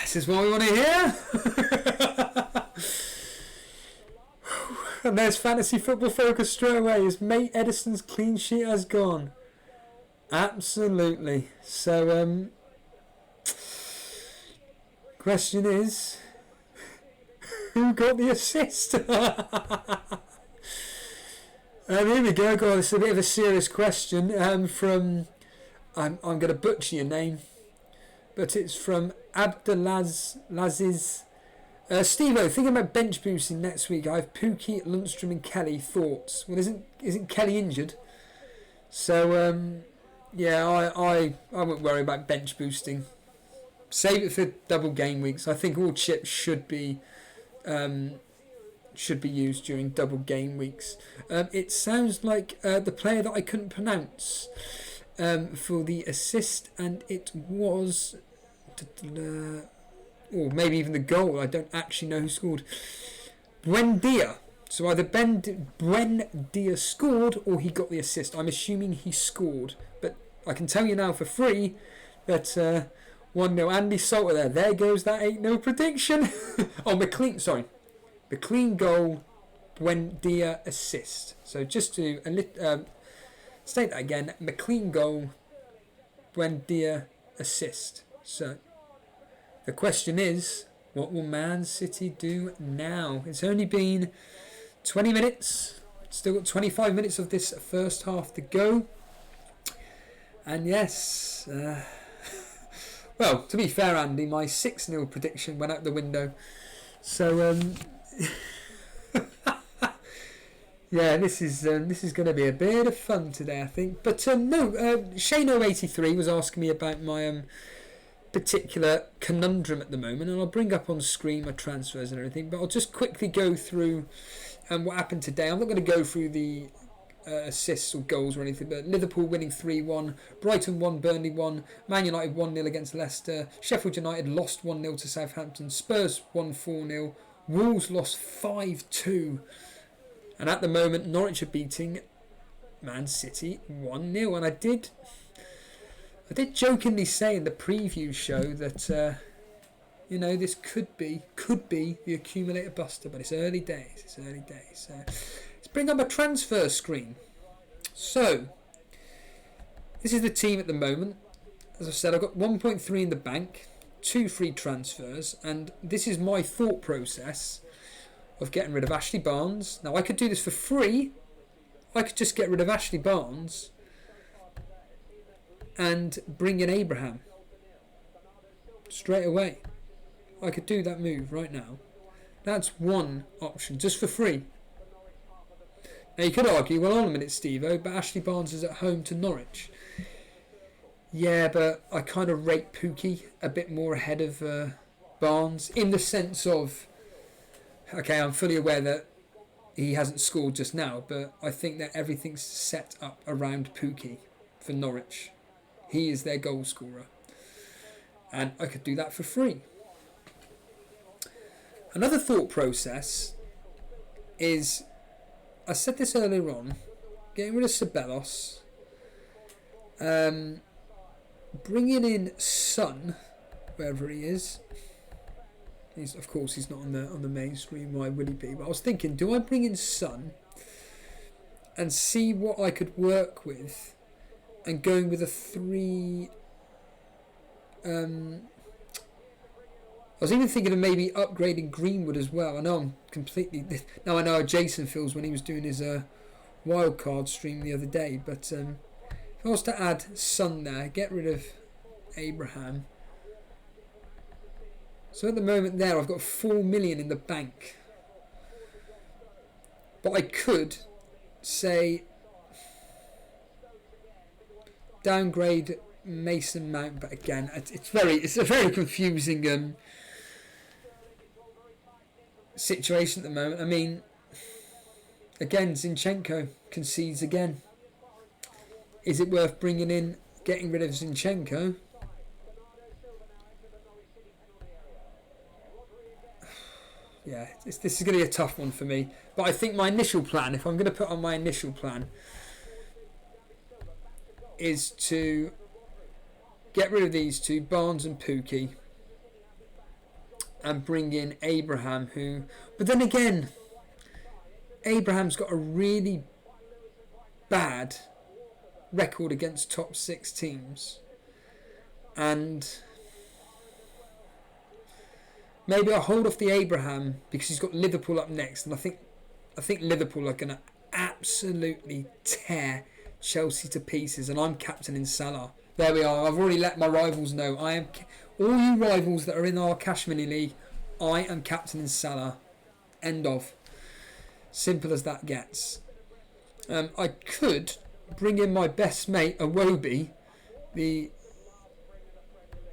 This is what we want to hear. And there's Fantasy Football Focus straight away. His mate Edison's clean sheet has gone. Absolutely. So, question is, who got the assist? Here we go. God, this is a bit of a serious question. From, I'm going to butcher your name, but it's from abdkzz. Steve-O, thinking about bench boosting next week. I have Pookie, Lundstrom and Kelly. Thoughts? Well, isn't Kelly injured? So, yeah, I won't worry about bench boosting. save it for double game weeks. I think all chips should be used during double game weeks. It sounds like the player that I couldn't pronounce for the assist, and it was, or maybe even the goal. I don't actually know who scored. Buendia. So either Buendia scored or he got the assist. I'm assuming he scored, but I can tell you now for free that 1-0 Andy Salter there. There goes that 8-0 prediction. Oh, McLean. Sorry. McLean goal, Buendia assist. So just to state that again, McLean goal, Buendia assist. So the question is, what will Man City do now? It's only been 20 minutes. Still got 25 minutes of this first half to go. And yes, well, to be fair, Andy, my 6-0 prediction went out the window. So, yeah, this is going to be a bit of fun today, I think. But no, Shano83 was asking me about my particular conundrum at the moment, and I'll bring up on screen my transfers and everything. But I'll just quickly go through what happened today. I'm not going to go through the assists or goals or anything, but Liverpool winning 3-1, Brighton 1, Burnley 1, Man United 1-0 against Leicester, Sheffield United lost 1-0 to Southampton, Spurs won 4-0, Wolves lost 5-2, and at the moment Norwich are beating Man City 1-0. And I did jokingly say in the preview show that this could be the accumulator buster, but it's early days. So let's bring up a transfer screen. So this is the team at the moment. As I said, I've got 1.3 in the bank, 2 free transfers, and this is my thought process of getting rid of Ashley Barnes. Now I could do this for free. I could just get rid of Ashley Barnes and bring in Abraham straight away. I could do that move right now. That's one option, just for free. Now you could argue, well, hold on a minute, Steve-O, but Ashley Barnes is at home to Norwich. Yeah, but I kind of rate Pookie a bit more ahead of Barnes, in the sense of, okay, I'm fully aware that he hasn't scored just now, but I think that everything's set up around Pookie for Norwich. He is their goal scorer. And I could do that for free. Another thought process is, I said this earlier on, getting rid of Ceballos, bringing in Son, wherever he is. Of course, he's not on the main screen. Why would he be? But I was thinking, do I bring in Son and see what I could work with, and going with a 3. I was even thinking of maybe upgrading Greenwood as well. I know I'm completely... Now I know how Jason feels when he was doing his wildcard stream the other day. But if I was to add Son there, get rid of Abraham. So at the moment there, I've got 4 million in the bank. But I could say downgrade Mason Mount, but again, it's a very confusing situation at the moment. I mean, again, Zinchenko concedes again. Is it worth getting rid of Zinchenko? Yeah, this is going to be a tough one for me. But I think my initial plan, if I'm going to put on my initial plan, is to get rid of these two, Barnes and Pookie, and bring in Abraham, who... But then again, Abraham's got a really bad record against top 6 teams. And maybe I'll hold off the Abraham because he's got Liverpool up next, and I think Liverpool are going to absolutely tear Chelsea to pieces, and I'm captaining Salah. There we are. I've already let my rivals know. I am all you rivals that are in our Cash Mini League. I am captaining Salah. End of. Simple as that gets. I could bring in my best mate Awobi, the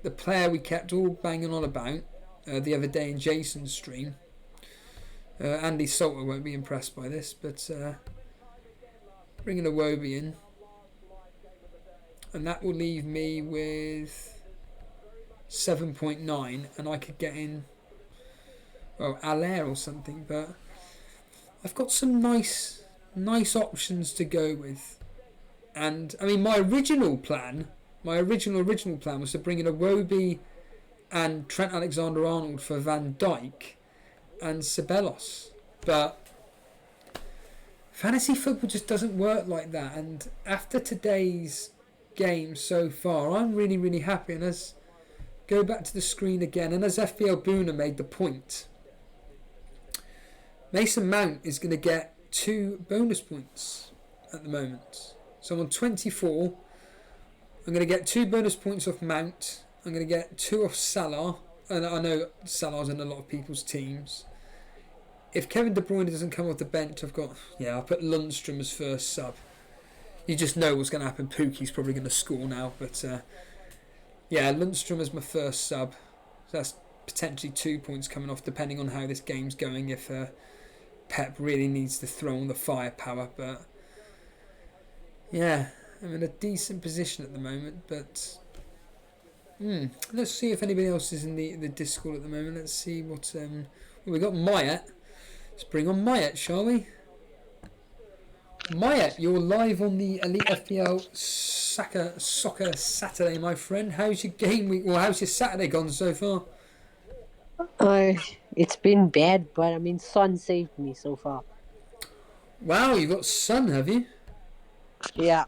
the player we kept all banging on about the other day in Jason's stream. Andy Salter won't be impressed by this, but bringing a Wobie in. And that will leave me with 7.9, and I could get in, well, Allaire or something, but I've got some nice options to go with. And, I mean, my original plan was to bring in a Wobie and Trent Alexander-Arnold for Van Dijk and Ceballos, but fantasy football just doesn't work like that. And after today's game so far, I'm really happy. And as go back to the screen again, and as FPL Boona made the point, Mason Mount is going to get 2 bonus points at the moment. So I'm on 24. I'm going to get 2 bonus points off Mount. I'm going to get 2 off Salah. And I know Salah's in a lot of people's teams. If Kevin De Bruyne doesn't come off the bench, I'll put Lundstrom as first sub. You just know what's going to happen. Pookie's probably going to score now. But Lundstrom as my first sub. So that's potentially 2 points coming off, depending on how this game's going. If Pep really needs to throw on the firepower. But yeah, I'm in a decent position at the moment. But let's see if anybody else is in the Discord at the moment. Let's see what we got. Mayet. Let's bring on Mayet, shall we? Mayet, you're live on the Elite FPL Soccer Saturday, my friend. How's your game week? Well, how's your Saturday gone so far? It's been bad, but I mean, Son saved me so far. Wow, you got Son, have you? Yeah,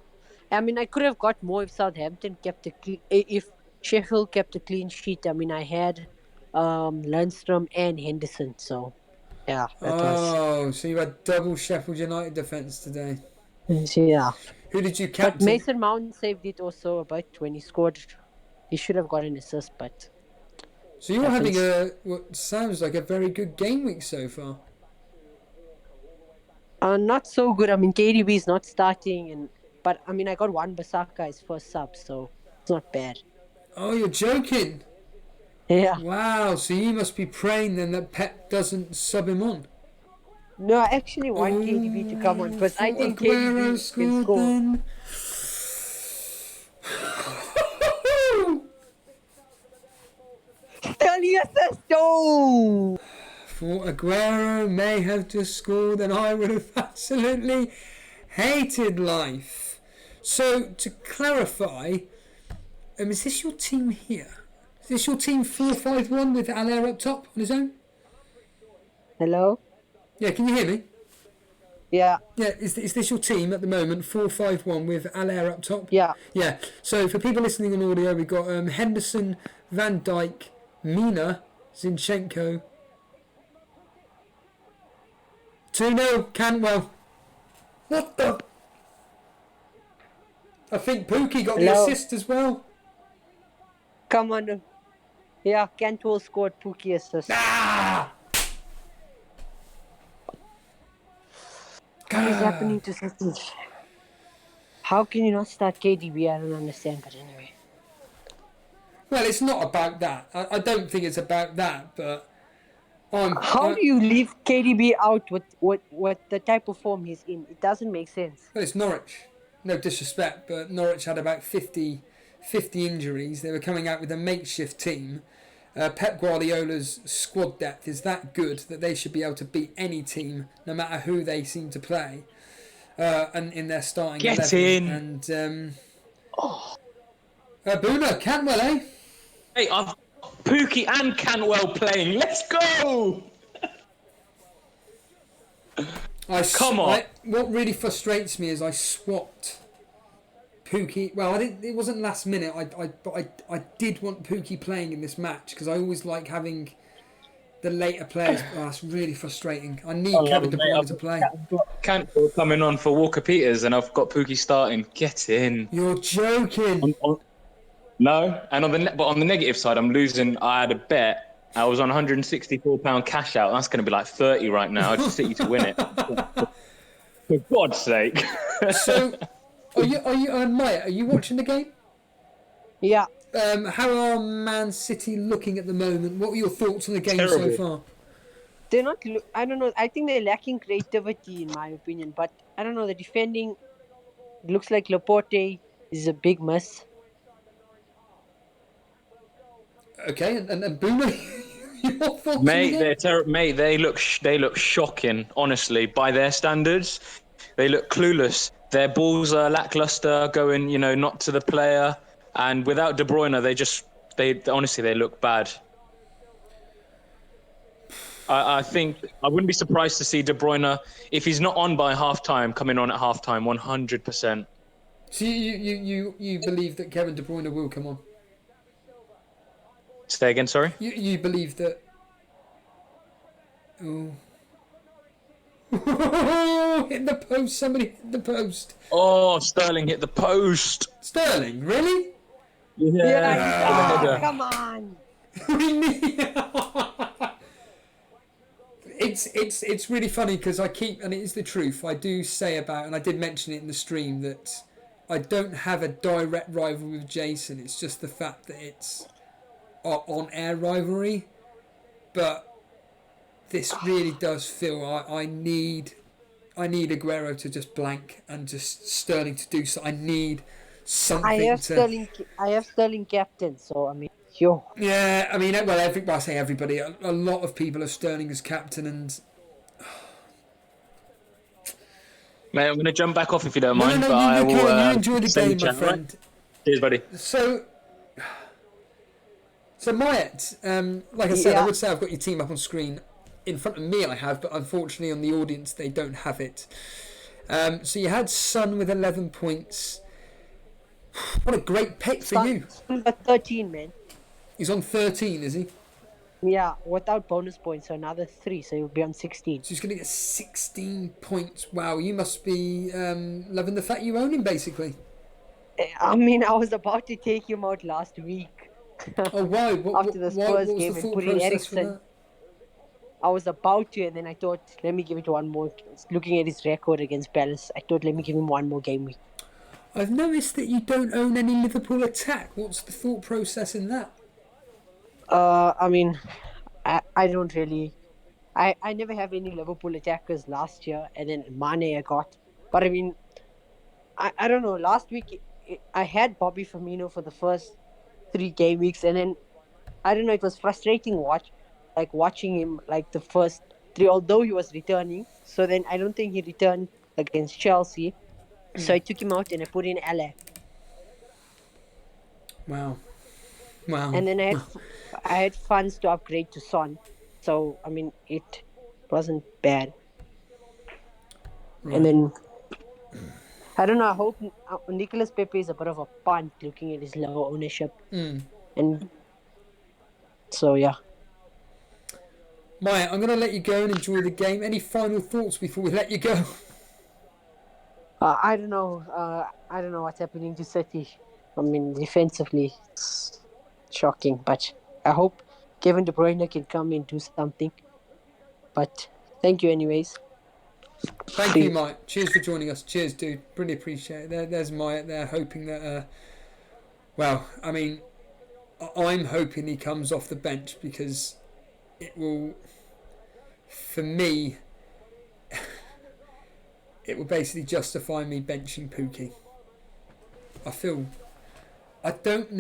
I mean, I could have got more if Southampton if Sheffield kept a clean sheet. I mean, I had Lundstrom and Henderson, so yeah. So you had double Sheffield United defence today. Yeah. Who did you captain? But Mason Mount saved it also about when he scored. He should have got an assist, but. So you're having what sounds like a very good game week so far. Not so good. I mean, KDB is not starting, but I mean, I got Wan-Bissaka as first sub, so it's not bad. Oh, you're joking? Yeah. Wow. So you must be praying then that Pep doesn't sub him on. No, I actually want KDB to come on because I think KDB can score. Then. No! For Aguero may have just scored, then I would have absolutely hated life. So, to clarify, is this your team here? Is this your team 4-5-1 with Allaire up top on his own? Hello? Yeah, can you hear me? Yeah. Yeah, is this your team at the moment, 4-5-1 with Allaire up top? Yeah. Yeah, so for people listening on audio, we've got Henderson, Van Dijk, Mina, Zinchenko. 2-0, Cantwell. What the? I think Pookie got the assist as well. Come on. Yeah, Cantwell scored Pookie assist. Ah! What is happening to City? How can you not start KDB? I don't understand, but anyway. Well, it's not about that. I don't think it's about that, but how do you leave KDB out with the type of form he's in? It doesn't make sense. Well, it's Norwich. No disrespect, but Norwich had about 50 injuries. They were coming out with a makeshift team. Pep Guardiola's squad depth is that good that they should be able to beat any team, no matter who they seem to play, and in their starting 11. Get in! And Boona, Cantwell, eh? Hey, I've Pookie and Cantwell playing. Let's go! Come on. What really frustrates me is I swapped Pookie. Well, it wasn't last minute. But I did want Pookie playing in this match because I always like having the later players. Oh, that's really frustrating. I need Kevin De Bruyne to play. I've got Cantwell coming on for Walker Peters, and I've got Pookie starting. Get in. You're joking. No, and on the negative side, I'm losing. I had a bet. I was on £164 cash out. That's going to be like 30 right now. I just City to win it. For God's sake. So, are you Maya? Are you watching the game? Yeah. How are Man City looking at the moment? What were your thoughts on the game so Terrible. far? They're not. I don't know. I think they're lacking creativity, in my opinion. But I don't know. The defending looks like Laporte is a big miss. Okay, and Boomer, your thoughts on the game? Mate, they look shocking. Honestly, by their standards, they look clueless. Their balls are lackluster, going not to the player, and without De Bruyne, they honestly they look bad. I think I wouldn't be surprised to see De Bruyne if he's not on by halftime, coming on at halftime, 100%. So you believe that Kevin De Bruyne will come on? Say again, sorry. You believe that? Oh. Hit the post! Somebody hit the post! Oh, Sterling hit the post. Sterling, really? Yeah, come on. It's really funny because I keep, and it is the truth, I do say about, and I did mention it in the stream, that I don't have a direct rivalry with Jason. It's just the fact that it's on-air rivalry. But this really does feel I need Aguero to just blank and just Sterling to do so. I need something. I have Sterling captain, so I mean, yo. Yeah, I mean, well, I say everybody. A lot of people have Sterling as captain, and Mate, I'm going to jump back off if you don't mind. No, but I will. You enjoy the game, my friend. Right? Cheers, buddy. So Mayet, like I said, I would say I've got your team up on screen. In front of me I have, but unfortunately on the audience they don't have it. So you had Son with 11 points. What a great pick for you. Son got 13, man. He's on 13, is he? Yeah, without bonus points, so another 3, so he'll be on 16. So he's going to get 16 points. Wow, you must be loving the fact you own him, basically. I mean, I was about to take him out last week. Oh, why? After the Spurs game and put in Eriksen. I was about to, and then I thought, let me give it one more. Looking at his record against Palace, I thought, let me give him one more game week. I've noticed that you don't own any Liverpool attack. What's the thought process in that? I mean, I don't really... I never have any Liverpool attackers last year, and then Mane I got. But I mean, I don't know. Last week, I had Bobby Firmino for the first 3 game weeks, and then, I don't know, it was frustrating watching him like the first 3, although he was returning. So then I don't think he returned against Chelsea. So I took him out and I put in Ale. Wow. And then I had funds to upgrade to Son. So, I mean, it wasn't bad. Right. And then, I don't know, I hope Nicolas Pepe is a bit of a punt looking at his low ownership. And so, yeah. Maya, I'm going to let you go and enjoy the game. Any final thoughts before we let you go? I don't know. I don't know what's happening to City. I mean, defensively, it's shocking. But I hope Kevin De Bruyne can come and do something. But thank you anyways. Thank you, Mike. Cheers for joining us. Cheers, dude. Really appreciate it. There's Mike there hoping that... well, I mean, I'm hoping he comes off the bench because it will... For me... it will basically justify me benching Pookie. I don't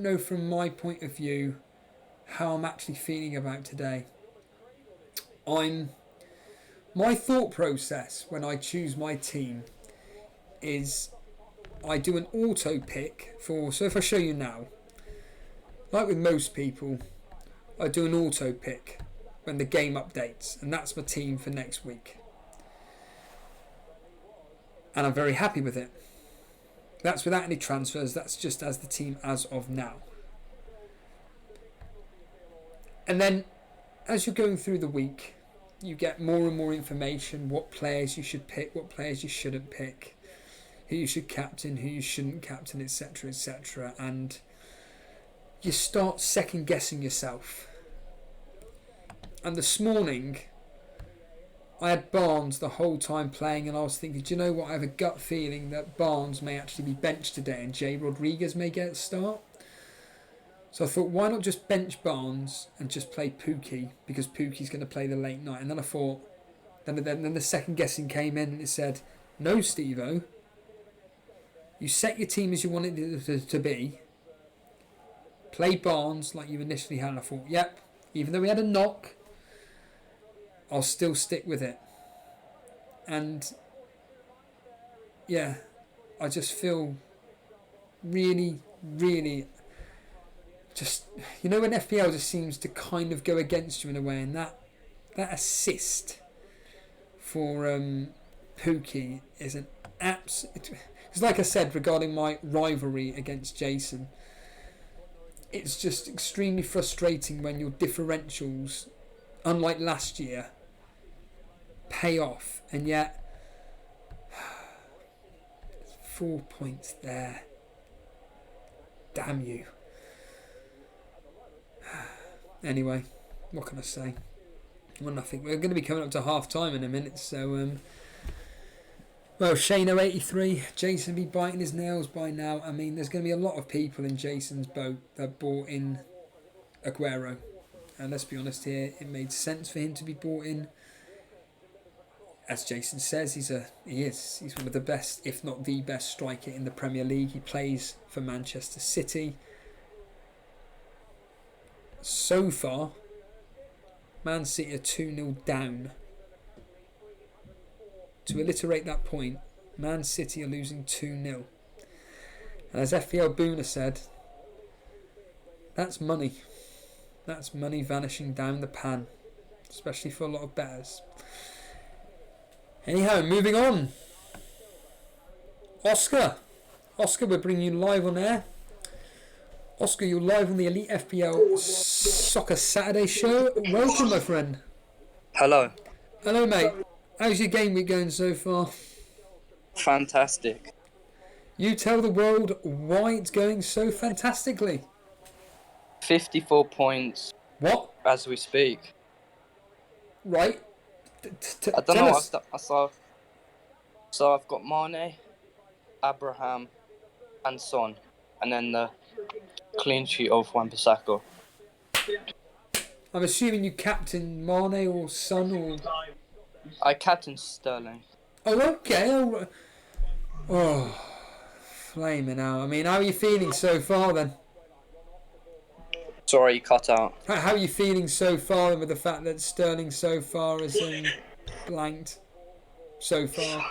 know from my point of view how I'm actually feeling about today. My thought process when I choose my team is I do an auto pick so if I show you now, like with most people, I do an auto pick when the game updates, and that's my team for next week. And I'm very happy with it. That's without any transfers. That's just as the team as of now. And then, as you're going through the week, you get more and more information. What players you should pick, what players you shouldn't pick, who you should captain, who you shouldn't captain, etc., etc. And you start second guessing yourself. And this morning, I had Barnes the whole time playing, and I was thinking, do you know what? I have a gut feeling that Barnes may actually be benched today, and Jay Rodriguez may get a start. So I thought, why not just bench Barnes and just play Pookie, because Pookie's going to play the late night. And then I thought, then the second guessing came in, and it said, no, Steve-O, you set your team as you want it to be. Play Barnes like you initially had. And I thought, yep, even though we had a knock, I'll still stick with it. And yeah, I just feel really, really just, you know, when FPL just seems to kind of go against you in a way, and that assist for Pookie is an absolute. Because like I said regarding my rivalry against Jason, it's just extremely frustrating when your differentials, unlike last year, pay off, and yet 4 points there. Damn you. Anyway, what can I say? Well, nothing. We're going to be coming up to half time in a minute, so well, Shano83, Jason be biting his nails by now. I mean, there's going to be a lot of people in Jason's boat that bought in Aguero, and let's be honest here, it made sense for him to be bought in. As Jason says, he's one of the best, if not the best striker in the Premier League. He plays for Manchester City. So far, Man City are 2-0 down. To alliterate that point, Man City are losing 2-0. And as FPL Booner said, that's money. That's money vanishing down the pan, especially for a lot of bettors. Anyhow, moving on. Oscar, we're bringing you live on air. Oscar, you're live on the Elite FPL Soccer Saturday show. Welcome, my friend. Hello. Hello, mate. How's your game week going so far? Fantastic. You tell the world why it's going so fantastically. 54 points. What? As we speak. Right. I don't know. I saw. So I've got Mane, Abraham, and Son, and then the clean sheet of Wan-Bissaka. I'm assuming you captain Mane or Son or. I captain Sterling. Oh, okay. Oh, flaming out. I mean, how are you feeling so far then? Sorry, you cut out. How are you feeling so far with the fact that Sterling so far is blanked so far?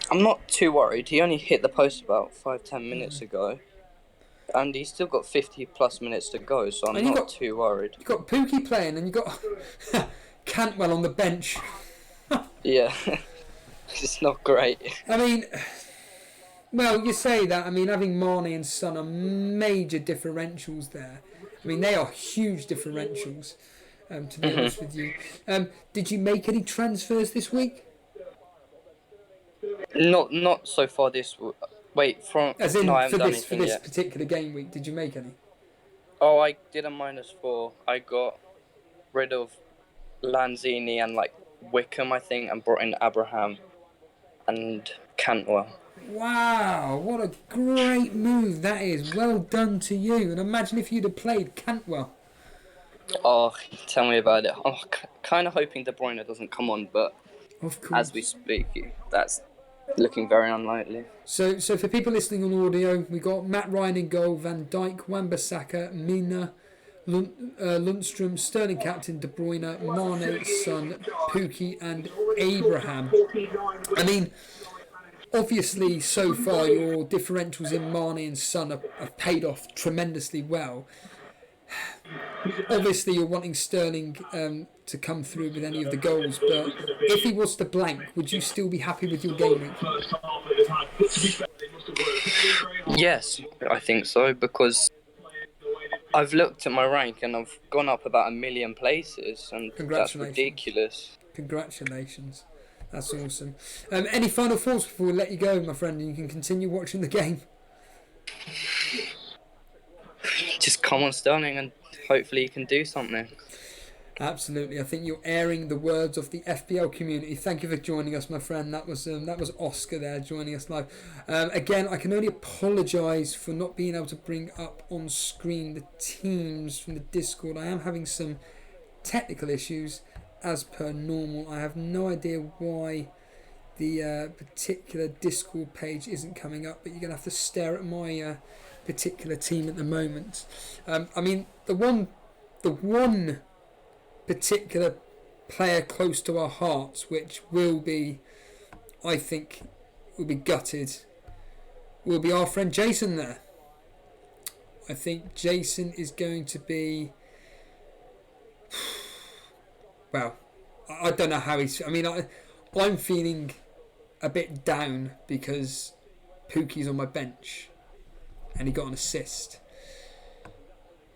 I'm not too worried. He only hit the post about 5-10 minutes ago. And he's still got 50 plus minutes to go, so I'm not too worried. You've got Pookie playing and you've got Cantwell on the bench. Yeah, it's not great. I mean, well, you say that. I mean, having Mane and Son are major differentials there. I mean, they are huge differentials, to be honest with you. Did you make any transfers this week? Not so far this wait from. As in, no, I haven't for done this yet. particular game week, did you make any? Oh, I did a -4. I got rid of Lanzini and Wickham, I think, and brought in Abraham and Cantwell. Wow, what a great move that is. Well done to you. And imagine if you'd have played Cantwell. Oh, tell me about it. I'm kind of hoping De Bruyne doesn't come on, but of course, as we speak, that's looking very unlikely. So for people listening on audio, we got Matt Ryan in goal, Van Dijk, Wan-Bissaka, Mina, Lundstrom, Sterling captain, De Bruyne, Mane, Son, Pookie and Abraham. I mean, obviously so far your differentials in Mane and Son have paid off tremendously well. Obviously you're wanting Sterling to come through with any of the goals, but if he was to blank, would you still be happy with your game week? Yes, I think so, because I've looked at my rank and I've gone up about 1 million places, and that's ridiculous. Congratulations. That's awesome. Any final thoughts before we let you go, my friend, and you can continue watching the game? Just come on, Sterling, and hopefully you can do something. Absolutely. I think you're airing the words of the FPL community. Thank you for joining us, my friend. That was Oscar there joining us live. Again, I can only apologise for not being able to bring up on screen the teams from the Discord. I am having some technical issues as per normal. I have no idea why the particular Discord page isn't coming up, but you're going to have to stare at my particular team at the moment. I mean, the one particular player close to our hearts, which will be, I think, will be gutted, will be our friend Jason there. I think Jason is going to be, well, I don't know how he's, I mean, I'm feeling a bit down because Pookie's on my bench and he got an assist.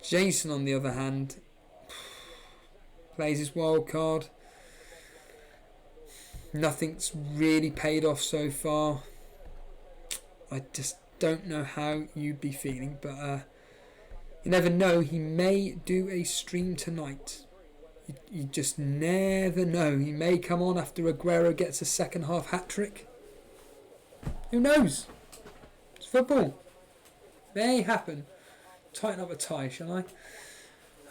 Jason, on the other hand, plays his wild card. Nothing's really paid off so far. I just don't know how you'd be feeling, but you never know. He may do a stream tonight. You just never know. He may come on after Aguero gets a second half hat-trick. Who knows? It's football. May happen. Tighten up a tie, shall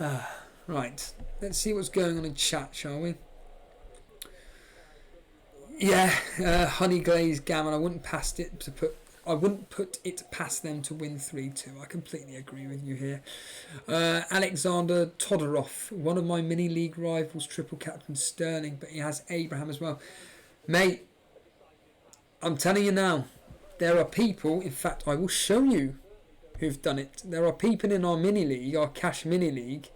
I? Right, let's see what's going on in chat, shall we? Yeah, honey glazed gammon. I wouldn't put it past them to win 3-2. I completely agree with you here. Alexander Todorov, one of my mini league rivals, triple captain Sterling, but he has Abraham as well. Mate, I'm telling you now, there are people. In fact, I will show you who've done it. There are people in our mini league, our cash mini league,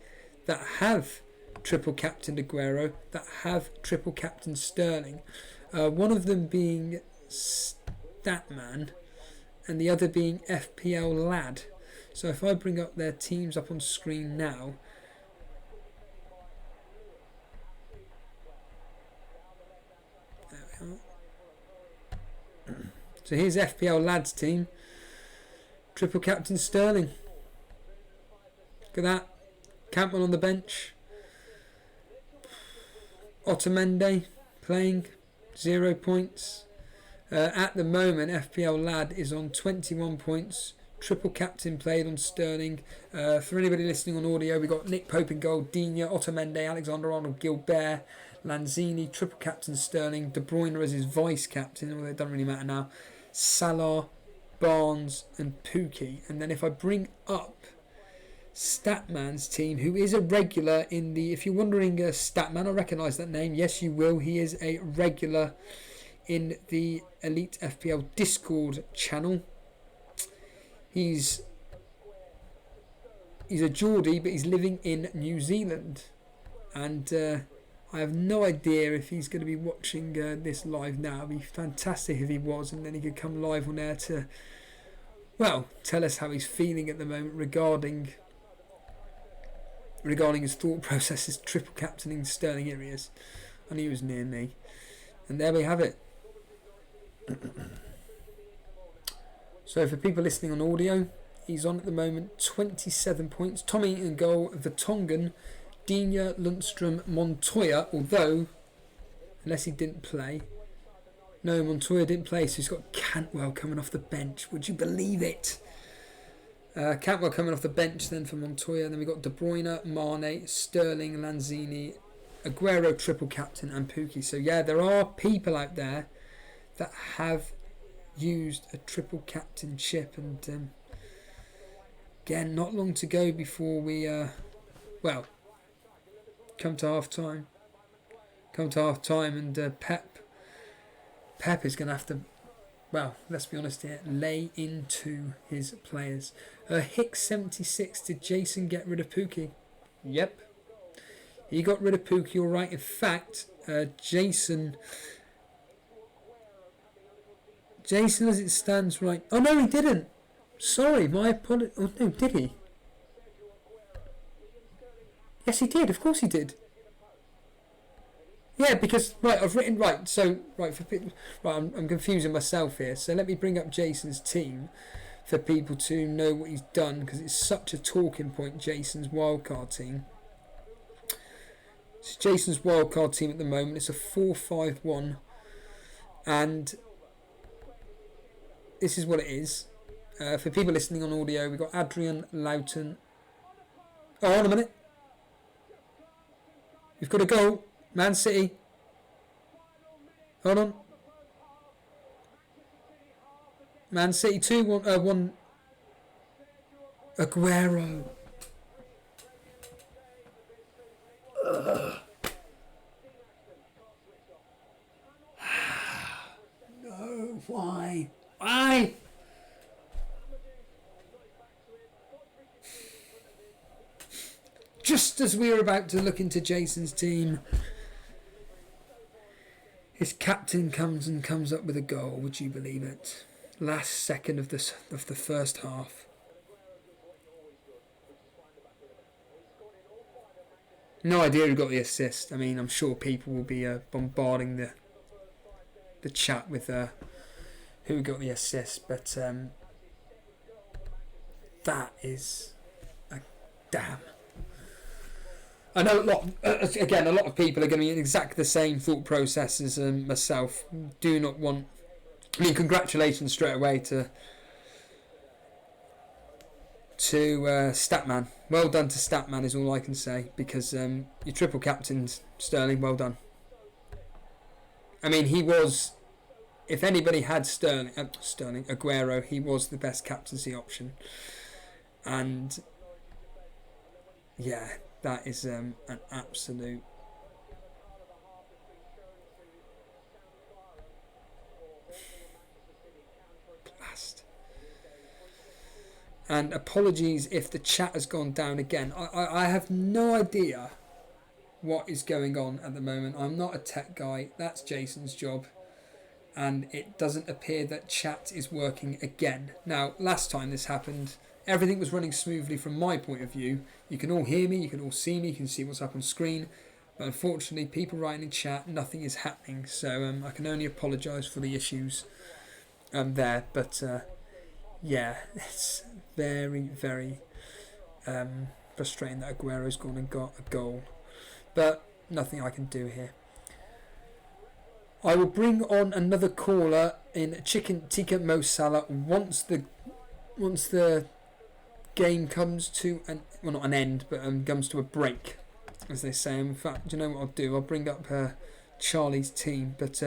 that have triple captain Aguero, that have triple captain Sterling. One of them being Statman and the other being FPL Lad. So if I bring up their teams up on screen now, there we are. So here's FPL Lad's team, triple captain Sterling. Look at that. Campbell on the bench. Otamendi playing 0 points. At the moment, FPL Lad is on 21 points. Triple captain played on Sterling. For anybody listening on audio, we got Nick Pope in goal, Digne, Otamendi, Alexander-Arnold, Gilbert, Lanzini, triple captain Sterling, De Bruyne as his vice captain, although it doesn't really matter now. Salah, Barnes, and Pookie. And then if I bring up Statman's team, who is a regular in the, if you're wondering, Statman, I recognise that name. Yes, you will. He is a regular in the Elite FPL Discord channel. He's a Geordie, but he's living in New Zealand, and I have no idea if he's going to be watching this live now. It'd be fantastic if he was, and then he could come live on air to, well, tell us how he's feeling at the moment regarding his thought processes, triple captaining Sterling. Here he is. I knew he was near me. And there we have it. So for people listening on audio, he's on at the moment 27 points. Tommy in goal, Vertonghen, Digne, Lundstrom, Montoya, although, unless he didn't play. No, Montoya didn't play, so he's got Cantwell coming off the bench. Would you believe it? Cantwell coming off the bench then for Montoya. Then we've got De Bruyne, Mane, Sterling, Lanzini, Aguero, triple captain, and Pookie. So yeah, there are people out there that have used a triple captainship, and again, not long to go before we come to half time. And Pep is going to have to, well, let's be honest here, lay into his players. Hicks 76, did Jason get rid of Pookie? Yep, he got rid of Pookie, all right. In fact, Jason, as it stands right... Oh, no, he didn't. Sorry, my apologies. Oh, no, did he? Yes, he did. Of course he did. Yeah, because... Right, I've written... Right, so... Right, for people... Right, I'm confusing myself here. So let me bring up Jason's team for people to know what he's done, because it's such a talking point, Jason's wildcard team. It's Jason's wildcard team at the moment. It's a 4-5-1. And this is what it is. For people listening on audio, we've got Adrian, Loughton. Oh, hold on a minute. We've got a goal. Man City. Hold on. Man City 2-1. Aguero. No, why? Why? Just as we were about to look into Jason's team, his captain comes up with a goal. Would you believe it? Last second of the first half. No idea who got the assist. I mean, I'm sure people will be bombarding the chat with who got the assist, but that is a damn. I know a lot of people are going to be in exactly the same thought process as myself. Do not want. I mean, congratulations straight away to Statman. Well done to Statman is all I can say, because your triple captain's Sterling. Well done. I mean, he was. If anybody had Sterling, Aguero, he was the best captaincy option, and yeah. That is an absolute blast. And apologies if the chat has gone down again. I have no idea what is going on at the moment. I'm not a tech guy. That's Jason's job. And it doesn't appear that chat is working again. Now, last time this happened, everything was running smoothly from my point of view. You can all hear me, you can all see me, you can see what's up on screen. But unfortunately, people writing in chat, nothing is happening. So I can only apologise for the issues there. But yeah, it's very, very frustrating that Aguero's gone and got a goal. But nothing I can do here. I will bring on another caller in Chicken Tikka Mo Salah once the game comes to not an end, but comes to a break, as they say. In fact, do you know what I'll do? I'll bring up Charlie's team, but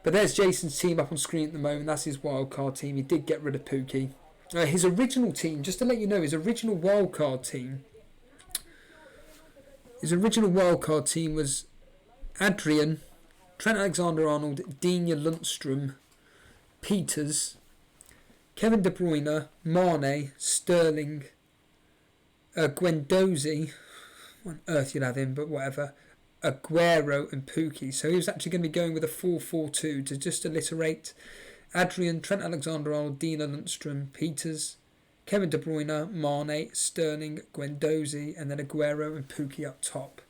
there's Jason's team up on screen at the moment. That's his wildcard team. He did get rid of Pookie. His original team, just to let you know, his original wildcard team was Adrian, Trent Alexander-Arnold, Digne Lundstrom, Peters, Kevin De Bruyne, Mane, Sterling, Guendouzi, what on earth you'd have him, but whatever, Aguero and Pookie. So he was actually going to be going with a 4-4-2 to just alliterate Adrian, Trent Alexander-Arnold, Digne Lundstrom, Peters, Kevin De Bruyne, Mane, Sterling, Guendouzi, and then Aguero and Pookie up top.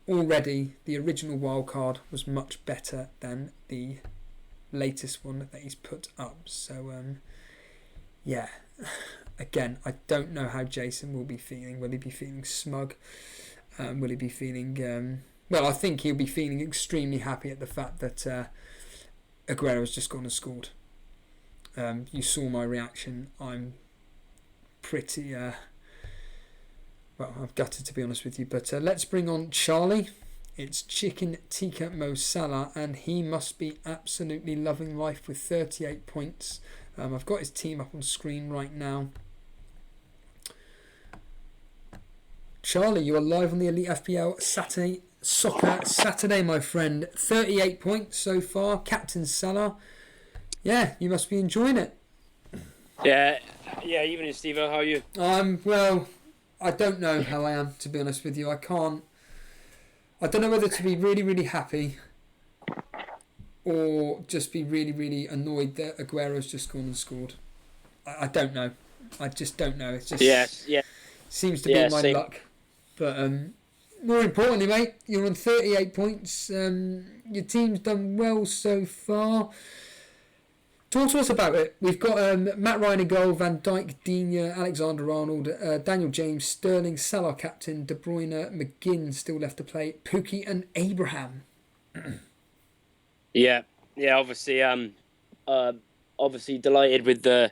Already, the original wildcard was much better than the latest one that he's put up. So, yeah. Again, I don't know how Jason will be feeling. Will he be feeling smug? Will he be feeling... well, I think he'll be feeling extremely happy at the fact that Aguero has just gone and scored. You saw my reaction. I'm pretty... well, I'm gutted to be honest with you, but let's bring on Charlie. It's Chicken Tikka Mo Salah, and he must be absolutely loving life with 38 points. I've got his team up on screen right now. Charlie, you are live on the Elite FPL Saturday, my friend. 38 points so far. Captain Salah. Yeah, you must be enjoying it. Yeah, evening, Steve. How are you? Well... I don't know how I am, to be honest with you. I don't know whether to be really, really happy or just be really, really annoyed that Aguero's just gone and scored. I don't know. I just don't know. It's just seems to be my same. luck. But more importantly, mate, you're on 38 points. Your team's done well so far. Talk to us about it. We've got Matt Ryan in goal, Van Dijk, Digne, Alexander-Arnold, Daniel James, Sterling, Salah captain, De Bruyne, McGinn still left to play, Pookie and Abraham. Yeah, obviously, obviously delighted with the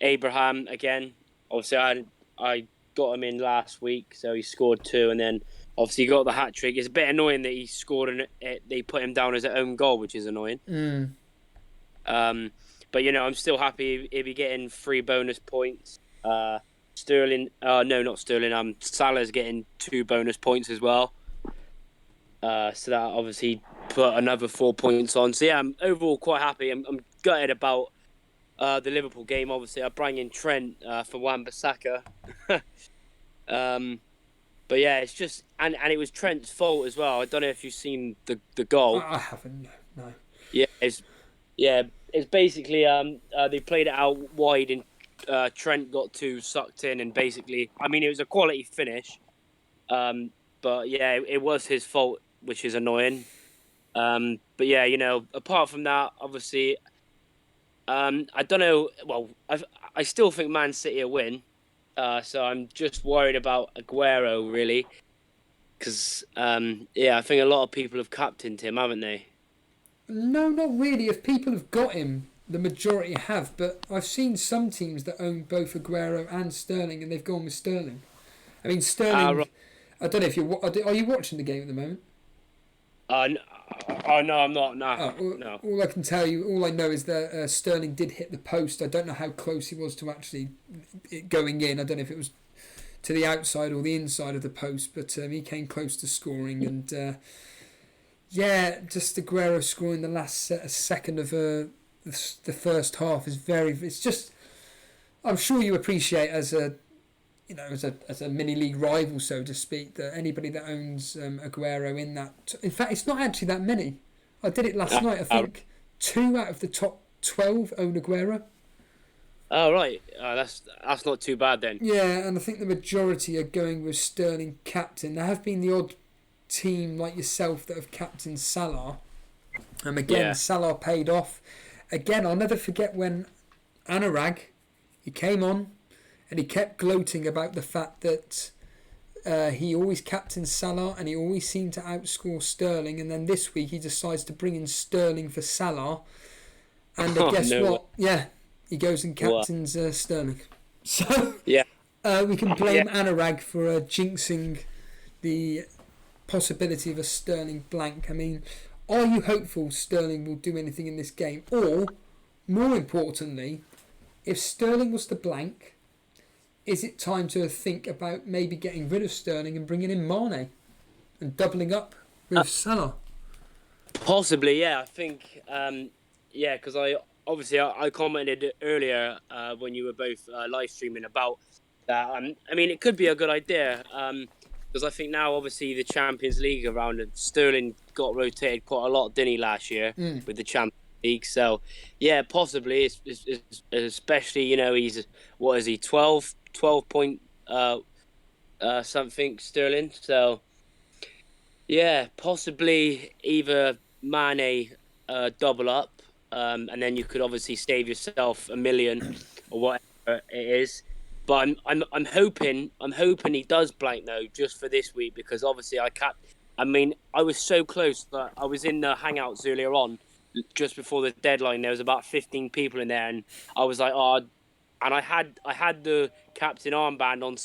Abraham again. Obviously, I got him in last week, so he scored 2, and then obviously he got the hat trick. It's a bit annoying that he scored and they put him down as an own goal, which is annoying. But I'm still happy if he's getting 3 bonus points. Sterling, no, not Sterling. Salah's getting 2 bonus points as well. So that obviously put another 4 points on. So yeah, I'm overall quite happy. I'm gutted about the Liverpool game. Obviously, I bring in Trent for Wan-Bissaka. But yeah, it's just and it was Trent's fault as well. I don't know if you've seen the goal. I haven't. No. Yeah, it's basically they played it out wide and Trent got too sucked in, and basically, I mean, it was a quality finish. But yeah, it was his fault, which is annoying. But yeah, apart from that, obviously, I don't know. Well, I still think Man City will win. So I'm just worried about Aguero, really. Because, I think a lot of people have captained him, haven't they? No, not really. If people have got him, the majority have. But I've seen some teams that own both Aguero and Sterling, and they've gone with Sterling. I mean, Sterling... Right. I don't know if are you watching the game at the moment? No, I'm not. No, no. All I can tell you, all I know is that Sterling did hit the post. I don't know how close he was to actually it going in. I don't know if it was to the outside or the inside of the post, but he came close to scoring. And just Aguero scoring the last second of the first half is it's just. I'm sure you appreciate as a mini league rival, so to speak, that anybody that owns Aguero in that... In fact, it's not actually that many. I did it last night. I think 2 out of the top 12 own Aguero. Oh, right. That's not too bad then. Yeah, and I think the majority are going with Sterling captain. There have been the odd team like yourself that have captained Salah. Again, Salah paid off. Again, I'll never forget when Anurag, he came on, and he kept gloating about the fact that he always captained Salah and he always seemed to outscore Sterling. And then this week he decides to bring in Sterling for Salah. And guess what? Yeah, he goes and captains Sterling. So we can blame Anurag for jinxing the possibility of a Sterling blank. I mean, are you hopeful Sterling will do anything in this game? Or, more importantly, if Sterling was to blank, is it time to think about maybe getting rid of Sterling and bringing in Mane and doubling up with Salah? Possibly, yeah. I think, because I commented earlier when you were both live streaming about that. I mean, it could be a good idea because I think now, obviously, the Champions League around it, Sterling got rotated quite a lot, didn't he, last year with the Champions League? So, yeah, possibly, especially, he's, what is he, 12 point something Sterling. So yeah, possibly either Mane double up, and then you could obviously save yourself $1 million or whatever it is. But I'm hoping he does blank though, just for this week, because obviously I was so close that I was in the hangouts earlier on, just before the deadline. There was about 15 people in there, and I was like, and I had the captain armband on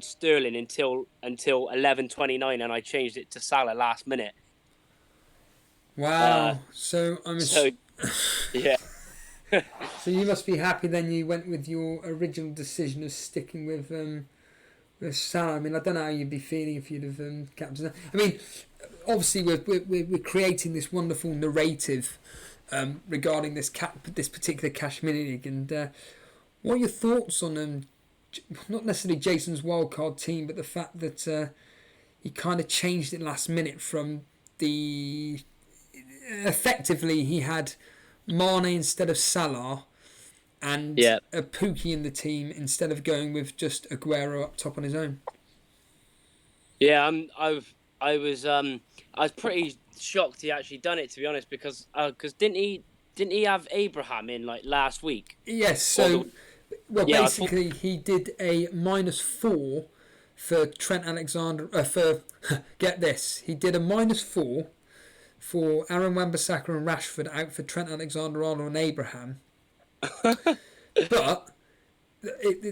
Sterling until 11:29, and I changed it to Salah last minute. Wow! Yeah. So you must be happy then you went with your original decision of sticking with Salah. I mean, I don't know how you'd be feeling if you'd have captained. I mean, obviously we're creating this wonderful narrative regarding this particular Cash Mini League, and what are your thoughts on not necessarily Jason's wildcard team, but the fact that he kind of changed it last minute from effectively he had Mane instead of Salah and a Pookie in the team instead of going with just Aguero up top on his own? Yeah, I was pretty shocked he actually done it, to be honest, because didn't he didn't he have Abraham in like last week? Yes. So, well, Yeah, basically, he did a -4 for Trent Alexander. For get this, he did a -4 for Aaron Wan-Bissaka and Rashford out for Trent Alexander-Arnold and Abraham. But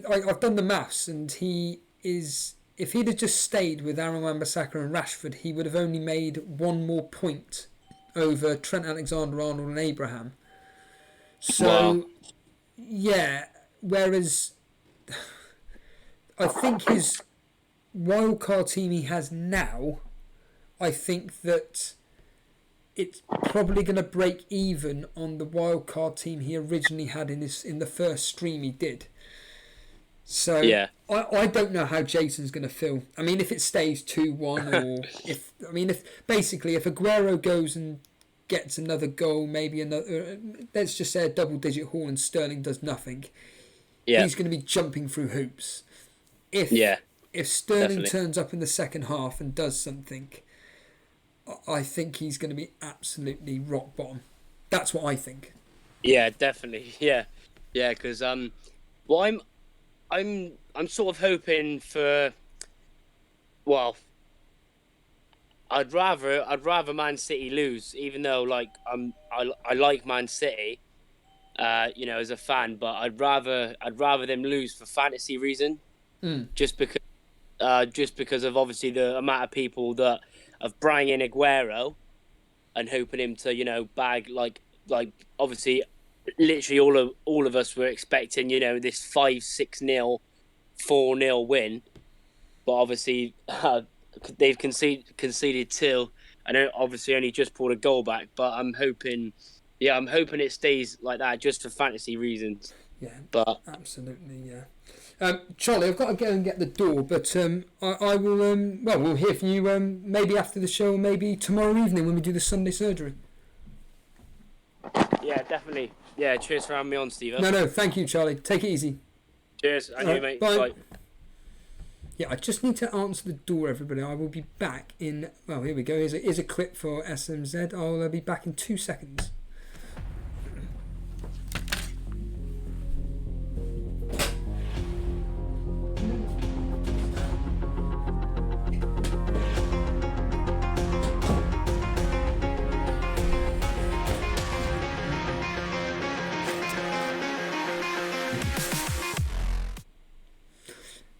I've done the maths, and he is. If he'd have just stayed with Aaron Wan-Bissaka and Rashford, he would have only made one more point over Trent Alexander-Arnold and Abraham. So, Wow. yeah. Whereas, I think his wildcard team he has now, I think that it's probably going to break even on the wildcard team he originally had in the first stream he did. So Yeah. I don't know how Jason's going to feel. I mean, if it stays 2-1 or if Aguero goes and gets another goal, maybe another, let's just say a double-digit haul and Sterling does nothing, he's going to be jumping through hoops. If Sterling definitely turns up in the second half and does something, I think he's going to be absolutely rock bottom. That's what I think. Yeah, definitely. Yeah, because well, I'm sort of hoping for. Well, I'd rather Man City lose, even though like I like Man City, as a fan, but I'd rather them lose for fantasy reason, just because of obviously the amount of people that of bringing in Aguero and hoping him to bag like obviously literally all of us were expecting this 5-6-0 4-0 win, but obviously they've conceded 2 and obviously only just pulled a goal back, but I'm hoping it stays like that just for fantasy reasons. Yeah, but absolutely, yeah. Charlie, I've got to go and get the door, but I will. We'll hear from you maybe after the show, or maybe tomorrow evening when we do the Sunday surgery. Yeah, definitely. Yeah, cheers for having me on, Steve. No, thank you, Charlie. Take it easy. Cheers, and you, mate. Bye. Yeah, I just need to answer the door, everybody. I will be back in. Well, here we go. Here's a clip for SMZ. I'll be back in 2 seconds.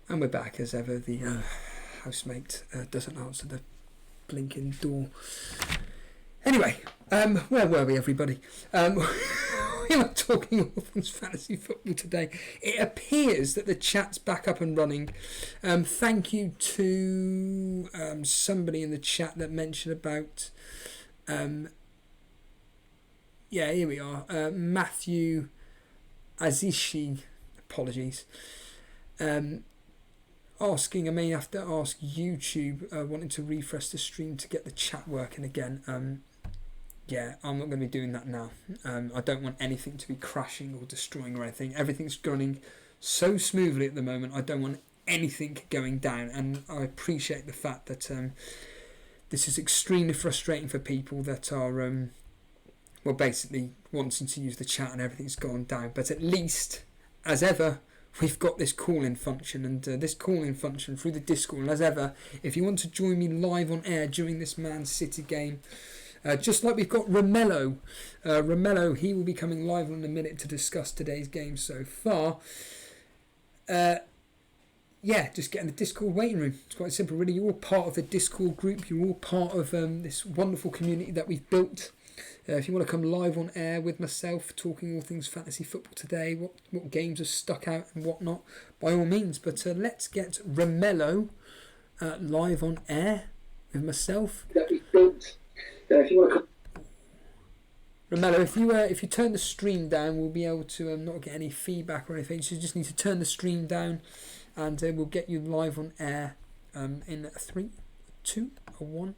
And we're back as ever. The housemate doesn't answer the blinking door. Anyway, where were we, everybody? We were talking all things fantasy football today. It appears that the chat's back up and running. Thank you to somebody in the chat that mentioned about... here we are. Matthew Azishi. Apologies. Asking, I may have to ask YouTube, wanting to refresh the stream to get the chat working again. I'm not going to be doing that now. I don't want anything to be crashing or destroying or anything. Everything's running so smoothly at the moment. I don't want anything going down, and I appreciate the fact that this is extremely frustrating for people that are basically wanting to use the chat and everything's gone down. But at least, as ever, we've got this call-in function, and this call-in function through the Discord. And as ever, if you want to join me live on air during this Man City game, just like we've got Romello. Romello, he will be coming live in a minute to discuss today's game so far. Just get in the Discord waiting room. It's quite simple, really. You're all part of the Discord group. You're all part of this wonderful community that we've built. If you want to come live on air with myself, talking all things fantasy football today, what games are stuck out and whatnot, by all means. But let's get Romello live on air with myself. That we built. If you want to come... Romello, if you turn the stream down, we'll be able to not get any feedback or anything. So you just need to turn the stream down, and we'll get you live on air in 3, 2, 1.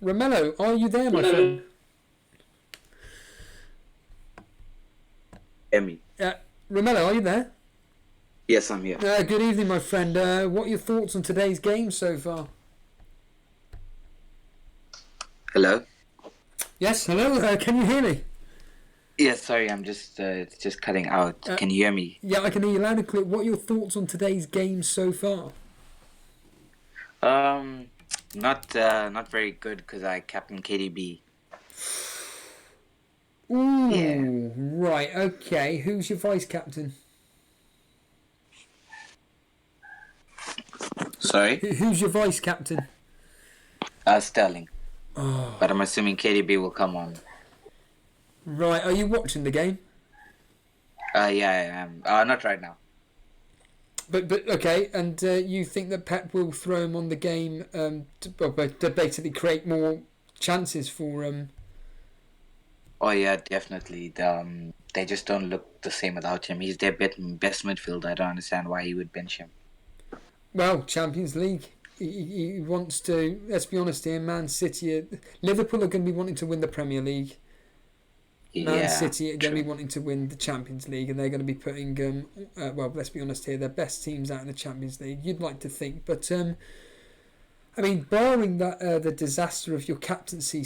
Romello, are you there, my friend? Emmy. Romello, are you there? Yes, I'm here. Good evening, my friend. What are your thoughts on today's game so far? Hello? Yes, hello. Can you hear me? Yeah, sorry, I'm just it's just cutting out. Can you hear me? Yeah, I can hear you loud and clear. What are your thoughts on today's game so far? Not very good because I captain KDB. Ooh, Yeah. right, okay. Who's your vice captain? Sorry? Who's your vice captain? Sterling. Oh, But I'm assuming KDB will come on. right. Are you watching the game? Yeah, I am. Not right now. But okay, and you think that Pep will throw him on the game to basically create more chances for Oh yeah, definitely. They just don't look the same without him. He's their best midfielder. I don't understand why he would bench him. Well, Champions League. He wants to. Let's be honest here. Man City, Liverpool are going to be wanting to win the Premier League. Man City are going to be wanting to win the Champions League, and they're going to be putting, well, let's be honest here, their best teams out in the Champions League. You'd like to think, but I mean, barring that the disaster of your captaincy,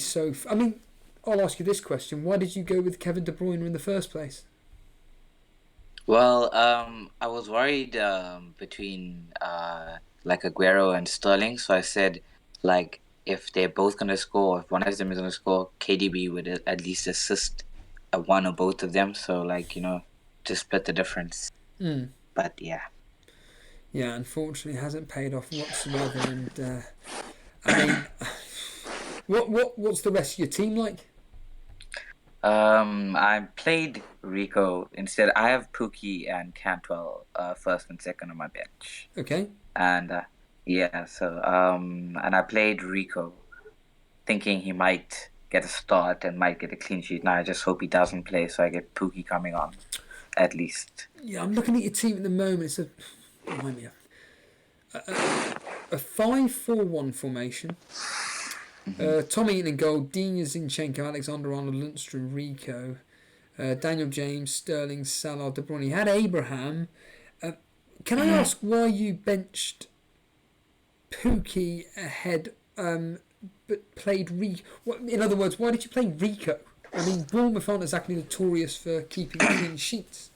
I mean, I'll ask you this question: why did you go with Kevin De Bruyne in the first place? Well, I was worried between like Aguero and Sterling, so I said like if they're both gonna score, if one of them is gonna score, KDB would at least assist one or both of them. So like to split the difference. But yeah. Yeah, unfortunately, it hasn't paid off whatsoever. And I mean, what's the rest of your team like? I played Rico instead. I have Pookie and Cantwell first and second on my bench. Okay. And yeah, so and I played Rico, thinking he might get a start and might get a clean sheet. Now I just hope he doesn't play, so I get Pookie coming on, at least. Yeah, I'm looking at your team at the moment. It's a 5-4-1 formation. Tom Eaton in goal, Dina Zinchenko, Alexander-Arnold, Lundstrom, Rico, Daniel James, Sterling, Salah, De Bruyne. He had Abraham. Can I ask why you benched Pookie ahead but played Rico? In other words, why did you play Rico? I mean, Bournemouth aren't exactly notorious for keeping clean sheets.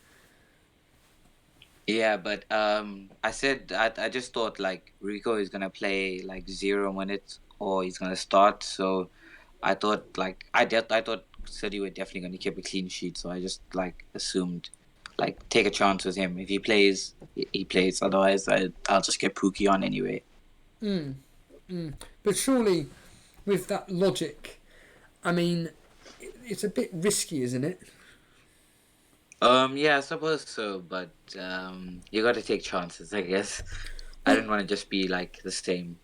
Yeah, but I said I just thought like Rico is gonna play like 0 minutes or he's gonna start. So I thought like I thought City were definitely gonna keep a clean sheet. So I just like assumed like take a chance with him. If he plays, he plays. Otherwise, I'll just get Pookie on anyway. But surely, with that logic, I mean, it's a bit risky, isn't it? Yeah, I suppose so, but you got to take chances, I guess. I didn't want to just be like the same.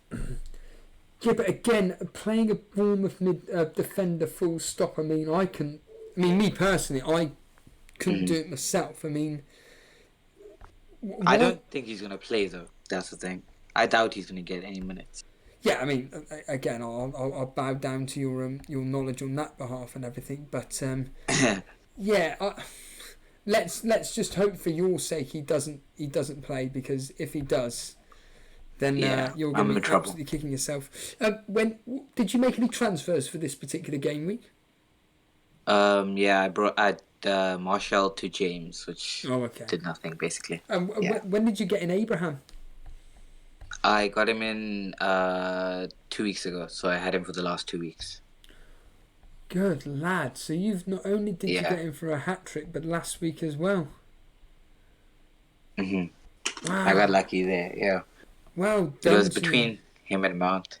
Yeah, but again, playing a Bournemouth defender full stop. I mean, me personally, I couldn't do it myself. I mean, I don't think he's gonna play though. That's the thing. I doubt he's gonna get any minutes. Yeah, I mean, again, I'll bow down to your knowledge on that behalf and everything, but yeah. Let's just hope for your sake he doesn't play, because if he does, then you're going to be absolutely kicking yourself. When did you make any transfers for this particular game week? Yeah, I brought Marshall to James, which did nothing basically. When did you get in Abraham? I got him in 2 weeks ago, so I had him for the last 2 weeks. Good lad. So you've not only did you get him for a hat trick, but last week as well. Wow. I got lucky there. Yeah. Well done. It was between him and Mount.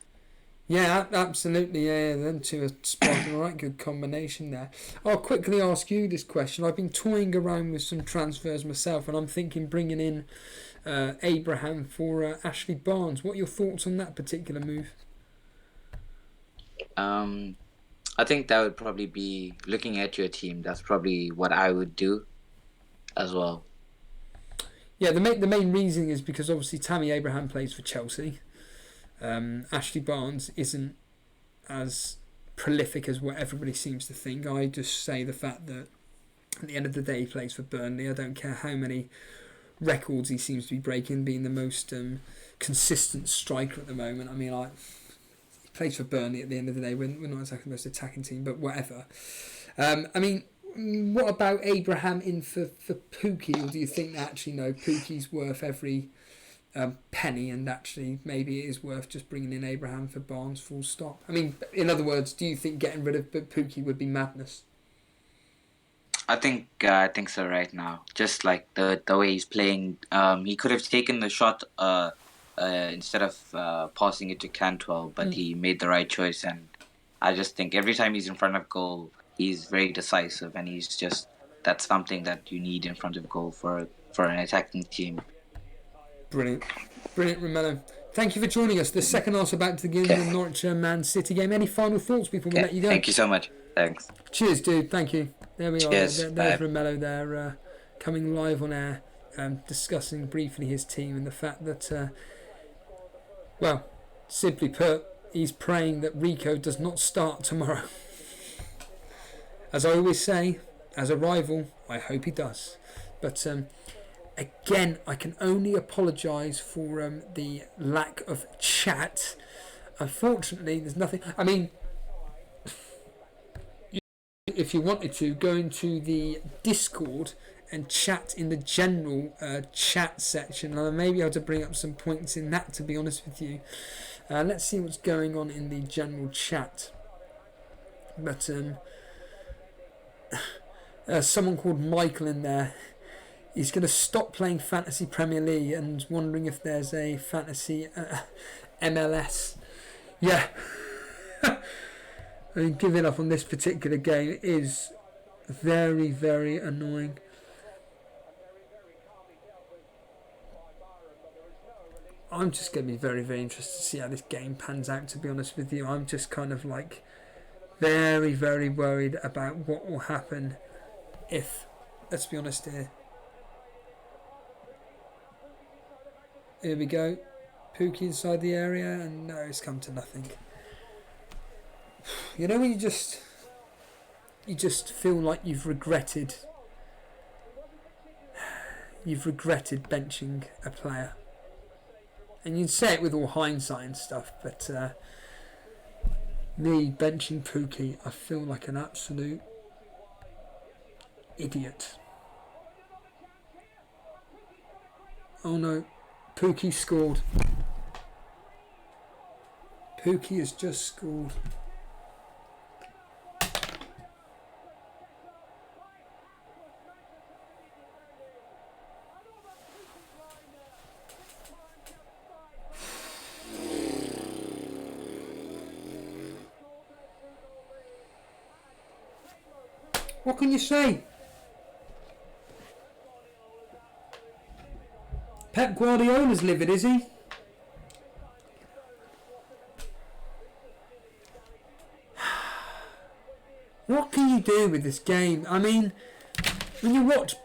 Yeah, absolutely. Yeah, them two are sparking a right good combination there. I'll quickly ask you this question. I've been toying around with some transfers myself, and I'm thinking bringing in Abraham for Ashley Barnes. What are your thoughts on that particular move? I think that would probably be, looking at your team, that's probably what I would do as well. Yeah, the main reason is because obviously Tammy Abraham plays for Chelsea. Ashley Barnes isn't as prolific as what everybody seems to think. I just say the fact that at the end of the day he plays for Burnley. I don't care how many records he seems to be breaking, being the most consistent striker at the moment. I mean, he plays for Burnley at the end of the day. We're not exactly the most attacking team, but whatever. I mean, what about Abraham in for Pookie, or do you think that actually no, Pookie's worth every penny, and actually maybe it is worth just bringing in Abraham for Barnes full stop? I mean, in other words, do you think getting rid of Pookie would be madness? I think so right now. Just like the way he's playing, he could have taken the shot instead of passing it to Cantwell, but he made the right choice. And I just think every time he's in front of goal, he's very decisive, and that's something that you need in front of goal for an attacking team. Brilliant, Romello. Thank you for joining us. The second half's about to begin, the Norwich Man City game. Any final thoughts before we let you go? Thank you so much. Thanks. Cheers, dude. Thank you. There we Cheers. are. There's Romello there, coming live on air, discussing briefly his team and the fact that, well, simply put, he's praying that Rico does not start tomorrow. As I always say, as a rival, I hope he does. But again, I can only apologise for the lack of chat. Unfortunately, there's nothing. I mean, if you wanted to, go into the Discord and chat in the general chat section, and I may be able to bring up some points in that, to be honest with you. Let's see what's going on in the general chat. But someone called Michael in there. He's going to stop playing Fantasy Premier League and wondering if there's a Fantasy MLS. Yeah. I mean, giving up on this particular game is very, very annoying. I'm just going to be very, very interested to see how this game pans out, to be honest with you. I'm just kind of like very, very worried about what will happen if, let's be honest here. Here we go. Pookie inside the area, and no, it's come to nothing. You know when you just feel like you've regretted benching a player, and you'd say it with all hindsight and stuff, but me benching Pookie, I feel like an absolute idiot. Oh no, Pookie scored. Pookie has just scored. What can you say? Pep Guardiola's livid, is he? What can you do with this game? I mean, when you watch...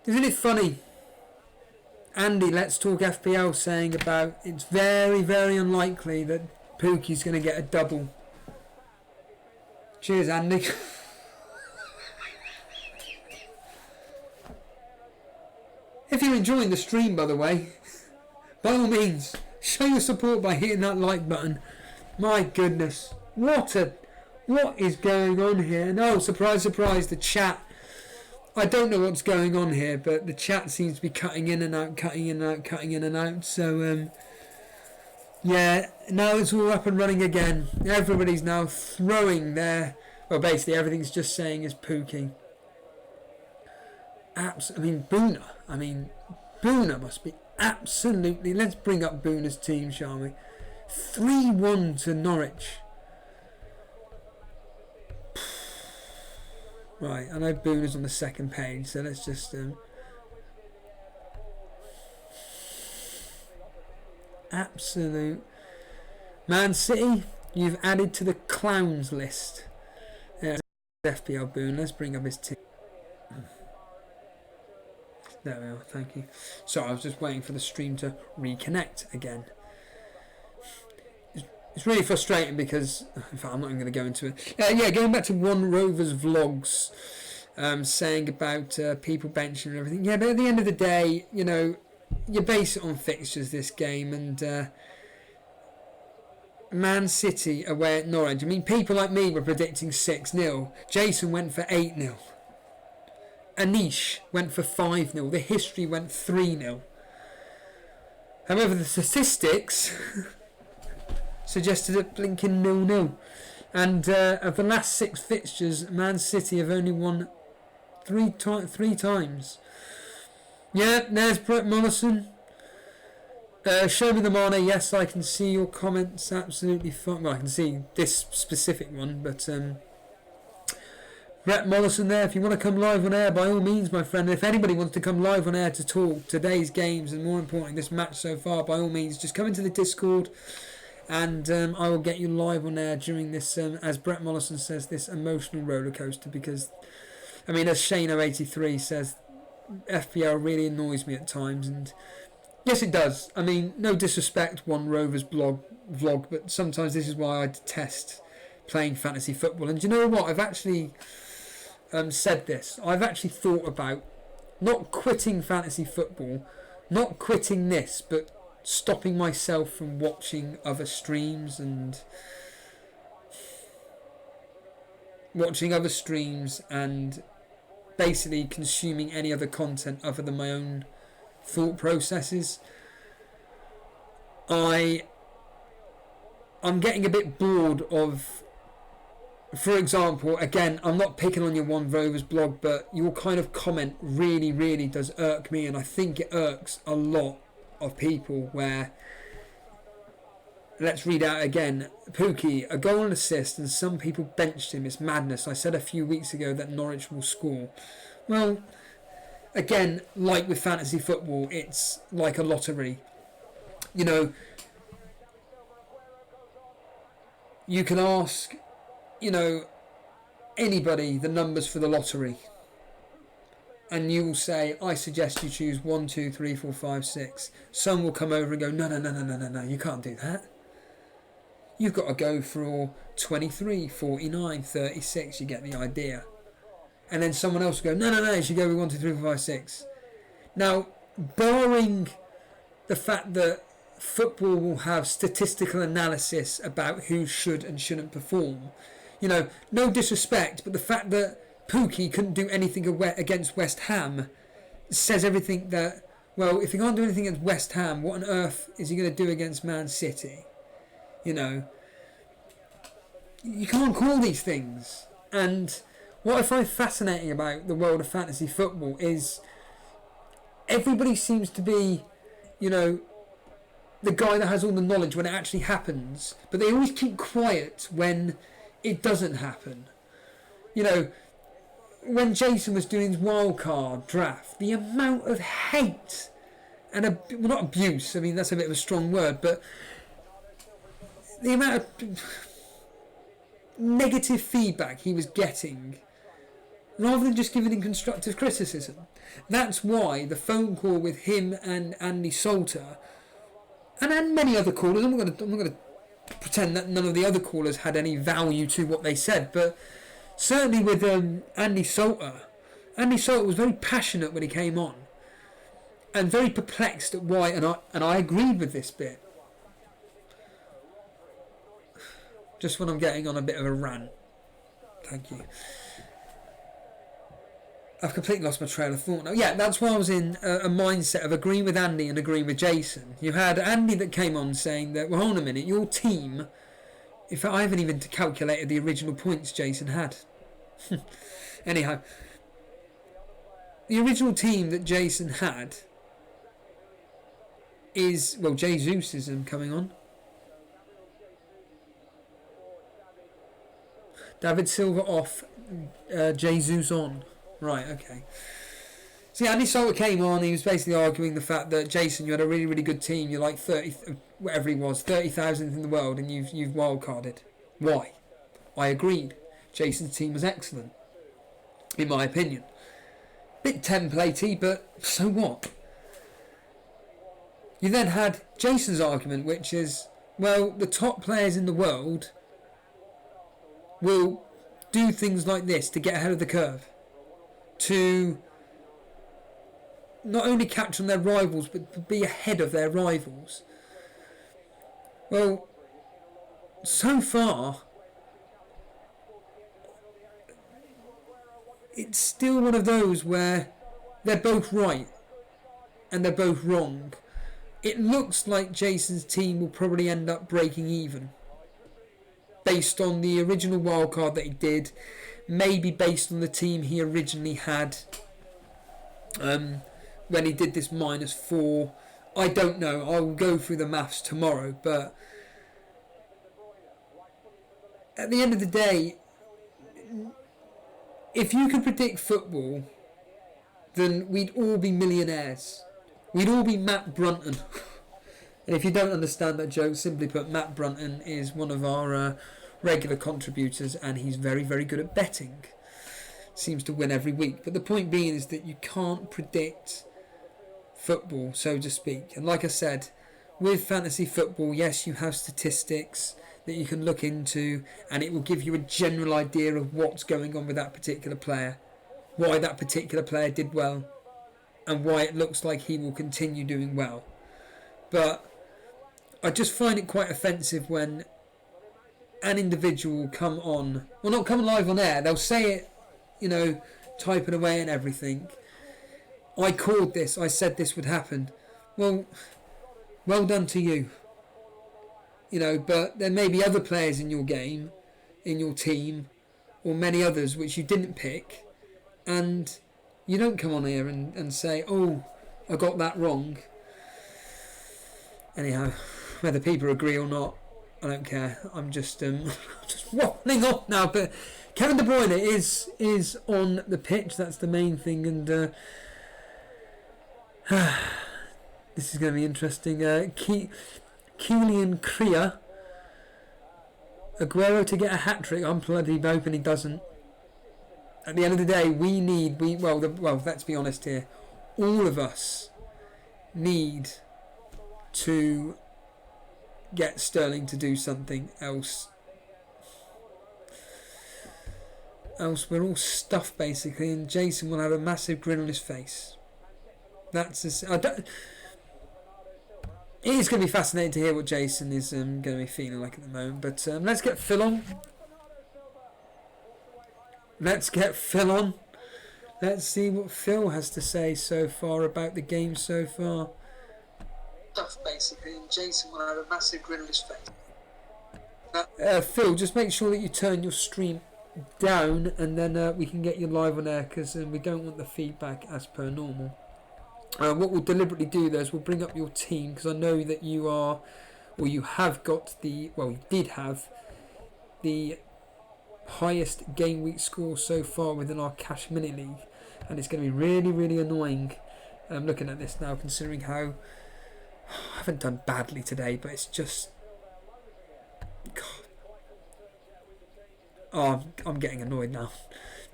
Isn't it funny? Andy, Let's Talk FPL, saying about it's very, very unlikely that Pookie's going to get a double. Cheers, Andy. If you're enjoying the stream, by the way, by all means, show your support by hitting that like button. My goodness, what is going on here? No, surprise, surprise, the chat. I don't know what's going on here, but the chat seems to be cutting in and out, cutting in and out, cutting in and out. So, yeah, now it's all up and running again. Everybody's now throwing their... Well, basically, everything's just saying is Pookie. Boona. Boona must be absolutely... Let's bring up Boona's team, shall we? 3-1 to Norwich. Right, I know Boona's on the second page, so let's just... Absolute... Man City, you've added to the clowns list. FPL Boone, let's bring up his team. There we are, thank you. Sorry, I was just waiting for the stream to reconnect again. It's really frustrating because, in fact, I'm not even going to go into it. Yeah, going back to One Rover's vlogs, saying about people benching and everything. Yeah, but at the end of the day, you know, you base it on fixtures this game, and Man City away at Norwich. I mean, people like me were predicting 6-0. Jason went for 8-0. Anish went for 5-0. The history went 3-0. However, the statistics suggested a blinking 0-0. And of the last 6 fixtures, Man City have only won three times. Yeah, there's Brett Mollison. Show me the Mane. Yes, I can see your comments. Absolutely fine. Well, I can see this specific one, but Brett Mollison there. If you want to come live on air, by all means, my friend. If anybody wants to come live on air to talk today's games and more importantly this match so far, by all means, just come into the Discord, and I will get you live on air during this, as Brett Mollison says, this emotional roller coaster. Because, I mean, as Shane083 says, FPL really annoys me at times, and yes, it does. I mean, no disrespect, One Rovers vlog, but sometimes this is why I detest playing fantasy football. And do you know what? I've actually said this. I've actually thought about not quitting fantasy football, not quitting this, but stopping myself from watching other streams and basically consuming any other content other than my own thought processes. I'm getting a bit bored of, for example, again, I'm not picking on your One Rovers blog, but your kind of comment really, really does irk me, and I think it irks a lot of people where, let's read out again, Pookie, a goal and assist, and some people benched him. It's madness. I said a few weeks ago that Norwich will score. Well, again, like with fantasy football, it's like a lottery. You know, you can ask, you know, anybody the numbers for the lottery, and you will say, I suggest you choose 1, 2, 3, 4, 5, 6. Some will come over and go, no, you can't do that. You've got to go for 23, 49, 36. You get the idea. And then someone else will go, no, you should go with 1, 2, 3, 4, 5, 6. Now, barring the fact that football will have statistical analysis about who should and shouldn't perform, you know, no disrespect, but the fact that Pookie couldn't do anything against West Ham says everything. That, well, if he can't do anything against West Ham, what on earth is he going to do against Man City? You know, you can't call these things. And what I find fascinating about the world of fantasy football is everybody seems to be, you know, the guy that has all the knowledge when it actually happens, but they always keep quiet when it doesn't happen. You know, when Jason was doing his wildcard draft, the amount of hate and well, not abuse, I mean that's a bit of a strong word, but the amount of negative feedback he was getting, rather than just giving him constructive criticism. That's why the phone call with him and Andy Salter, and many other callers, I'm not going to pretend that none of the other callers had any value to what they said, but certainly with Andy Salter was very passionate when he came on, and very perplexed at why, and I agreed with this bit. Just when I'm getting on a bit of a rant. Thank you. I've completely lost my trail of thought now. Yeah, that's why I was in a mindset of agreeing with Andy and agreeing with Jason. You had Andy that came on saying that, well, hold on a minute, your team... In fact, I haven't even calculated the original points Jason had. Anyhow, the original team that Jason had is... Well, Jesus is coming on. David Silva off, Jesus on. Right, okay. See, Andy Salter came on, he was basically arguing the fact that, Jason, you had a really, really good team, you're like 30, whatever he was, 30,000th in the world, and you've wildcarded. Why? I agreed. Jason's team was excellent, in my opinion. Bit templatey, but so what? You then had Jason's argument, which is, well, the top players in the world will do things like this to get ahead of the curve, to not only catch on their rivals but to be ahead of their rivals. Well, so far, it's still one of those where they're both right and they're both wrong. It looks like Jason's team will probably end up breaking even, based on the original wildcard that he did, maybe based on the team he originally had when he did this -4. I don't know. I'll go through the maths tomorrow, but at the end of the day, if you could predict football, then we'd all be millionaires. We'd all be Matt Brunton. And if you don't understand that joke, simply put, Matt Brunton is one of our regular contributors, and he's very, very good at betting. Seems to win every week. But the point being is that you can't predict football, so to speak. And like I said, with fantasy football, yes, you have statistics that you can look into, and it will give you a general idea of what's going on with that particular player, why that particular player did well, and why it looks like he will continue doing well. But I just find it quite offensive when an individual come on, well, not come live on air, they'll say it, you know, typing away and everything. I called this, I said this would happen. Well done to you. You know, but there may be other players in your game, in your team, or many others which you didn't pick, and you don't come on here and say, oh, I got that wrong. Anyhow, whether people agree or not, I don't care. I'm just just waffling off now. But Kevin De Bruyne is on the pitch. That's the main thing, and this is going to be interesting. Kylian Kriya, Aguero to get a hat trick. I'm bloody hoping he doesn't. At the end of the day, let's be honest here. All of us need to get Sterling to do something else. Else we're all stuffed basically, and Jason will have a massive grin on his face. It is going to be fascinating to hear what Jason is going to be feeling like at the moment. But let's get Phil on. Let's see what Phil has to say so far about the game so far. Stuff basically, and Jason will have a massive grin on his face. Phil, just make sure that you turn your stream down, and then we can get you live on air, because we don't want the feedback as per normal. What we'll deliberately do though is we'll bring up your team, because I know that you did have the highest game week score so far within our cash mini league, and it's going to be really, really annoying looking at this now, considering how I haven't done badly today, but it's just I'm getting annoyed now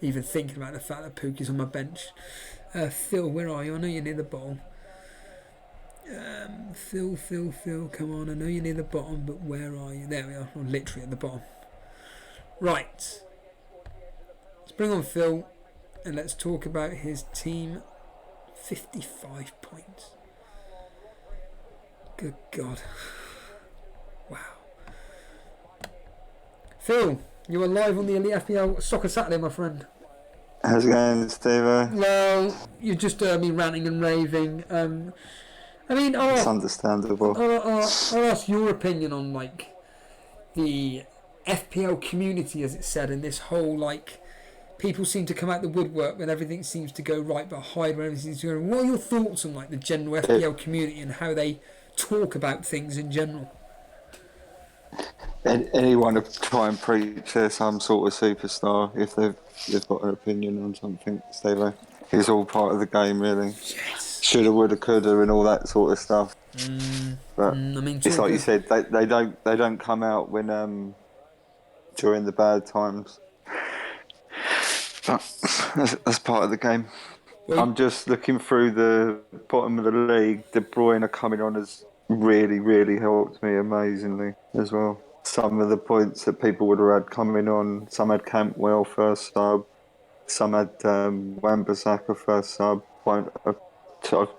even thinking about the fact that Pookie's on my bench. Phil, where are you? I know you're near the bottom. Phil, come on, I know you're near the bottom, but where are you? There we are, I'm literally at the bottom. Right, let's bring on Phil and let's talk about his team. 55 points. Good God. Wow. Phil, you are live on the Elite FPL Soccer Saturday, my friend. How's it going, Steve? Well, you just heard me ranting and raving. It's understandable. I'll ask your opinion on the FPL community, as it said, and this whole people seem to come out the woodwork when everything seems to go right, but hide when everything seems to go wrong. What are your thoughts on the general FPL community and how they talk about things in general? Anyone to try and preach they're some sort of superstar if they've got an opinion on something, Steve. It's all part of the game, really. Yes. Shoulda, woulda, coulda, and all that sort of stuff. But it's like you said, they don't come out when during the bad times. But that's part of the game. Well, I'm just looking through the bottom of the league. De Bruyne coming on has really, really helped me amazingly as well. Some of the points that people would have had coming on, some had Campwell first sub, some had Wan-Bissaka first sub. I've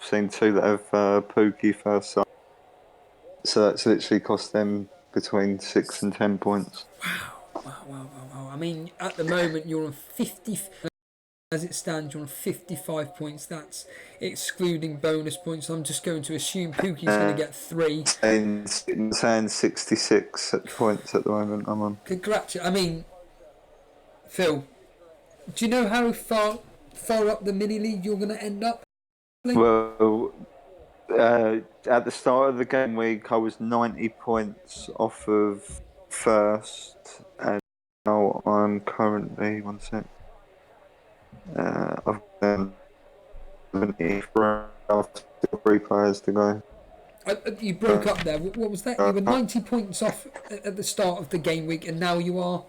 seen two that have Pookie first sub. So that's literally cost them between 6 and 10 points. Wow. I mean, at the moment you're on 50. As it stands, you're on 55 points. That's excluding bonus points. I'm just going to assume Pookie's going to get 3. Saying 66 points at the moment. I'm on. Congratulations. I mean, Phil, do you know how far up the mini league you're going to end up? Well, at the start of the game week, I was 90 points off of first, and now I'm currently, one sec, I've got 3 players to go. You broke up there. What was that? You were 90 points off at the start of the game week, and now you are...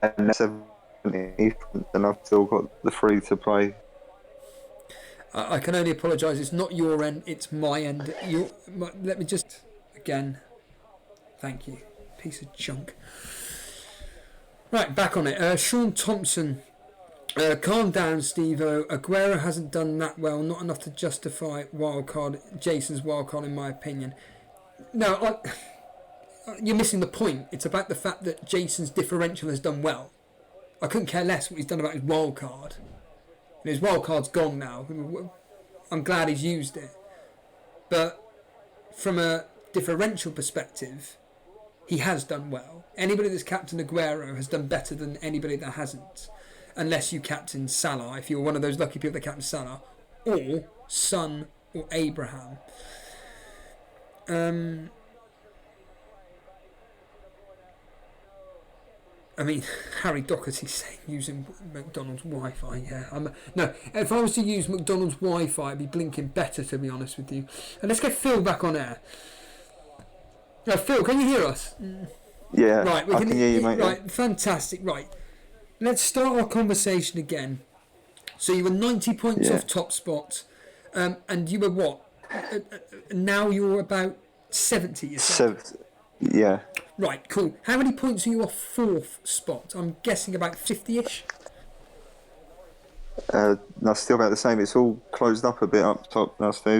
And 70, and I've still got the 3 to play. I can only apologise. It's not your end. It's my end. Let me just... Again. Thank you. Piece of junk. Right, back on it. Sean Thompson. Calm down, Steve-O. Aguero hasn't done that well. Not enough to justify Jason's wildcard, in my opinion. No, you're missing the point. It's about the fact that Jason's differential has done well. I couldn't care less what he's done about his wildcard. His wildcard's gone now. I'm glad he's used it. But from a differential perspective, he has done well. Anybody that's captained Aguero has done better than anybody that hasn't. Unless you captain Salah, if you're one of those lucky people that captain Salah, or Son or Abraham. I mean, Harry Doherty's saying using McDonald's Wi-Fi. Yeah, no. If I was to use McDonald's Wi-Fi, I'd be blinking better, to be honest with you. And let's get Phil back on air. Phil, can you hear us? Yeah, right, I can hear you, mate. Right, fantastic. Right, let's start our conversation again. So you were 90 points off top spot, and you were what? Now you're about 70. You said? 70. Yeah. Right, cool. How many points are you off 4th spot? I'm guessing about 50-ish. No, still about the same. It's all closed up a bit up top now, Steve.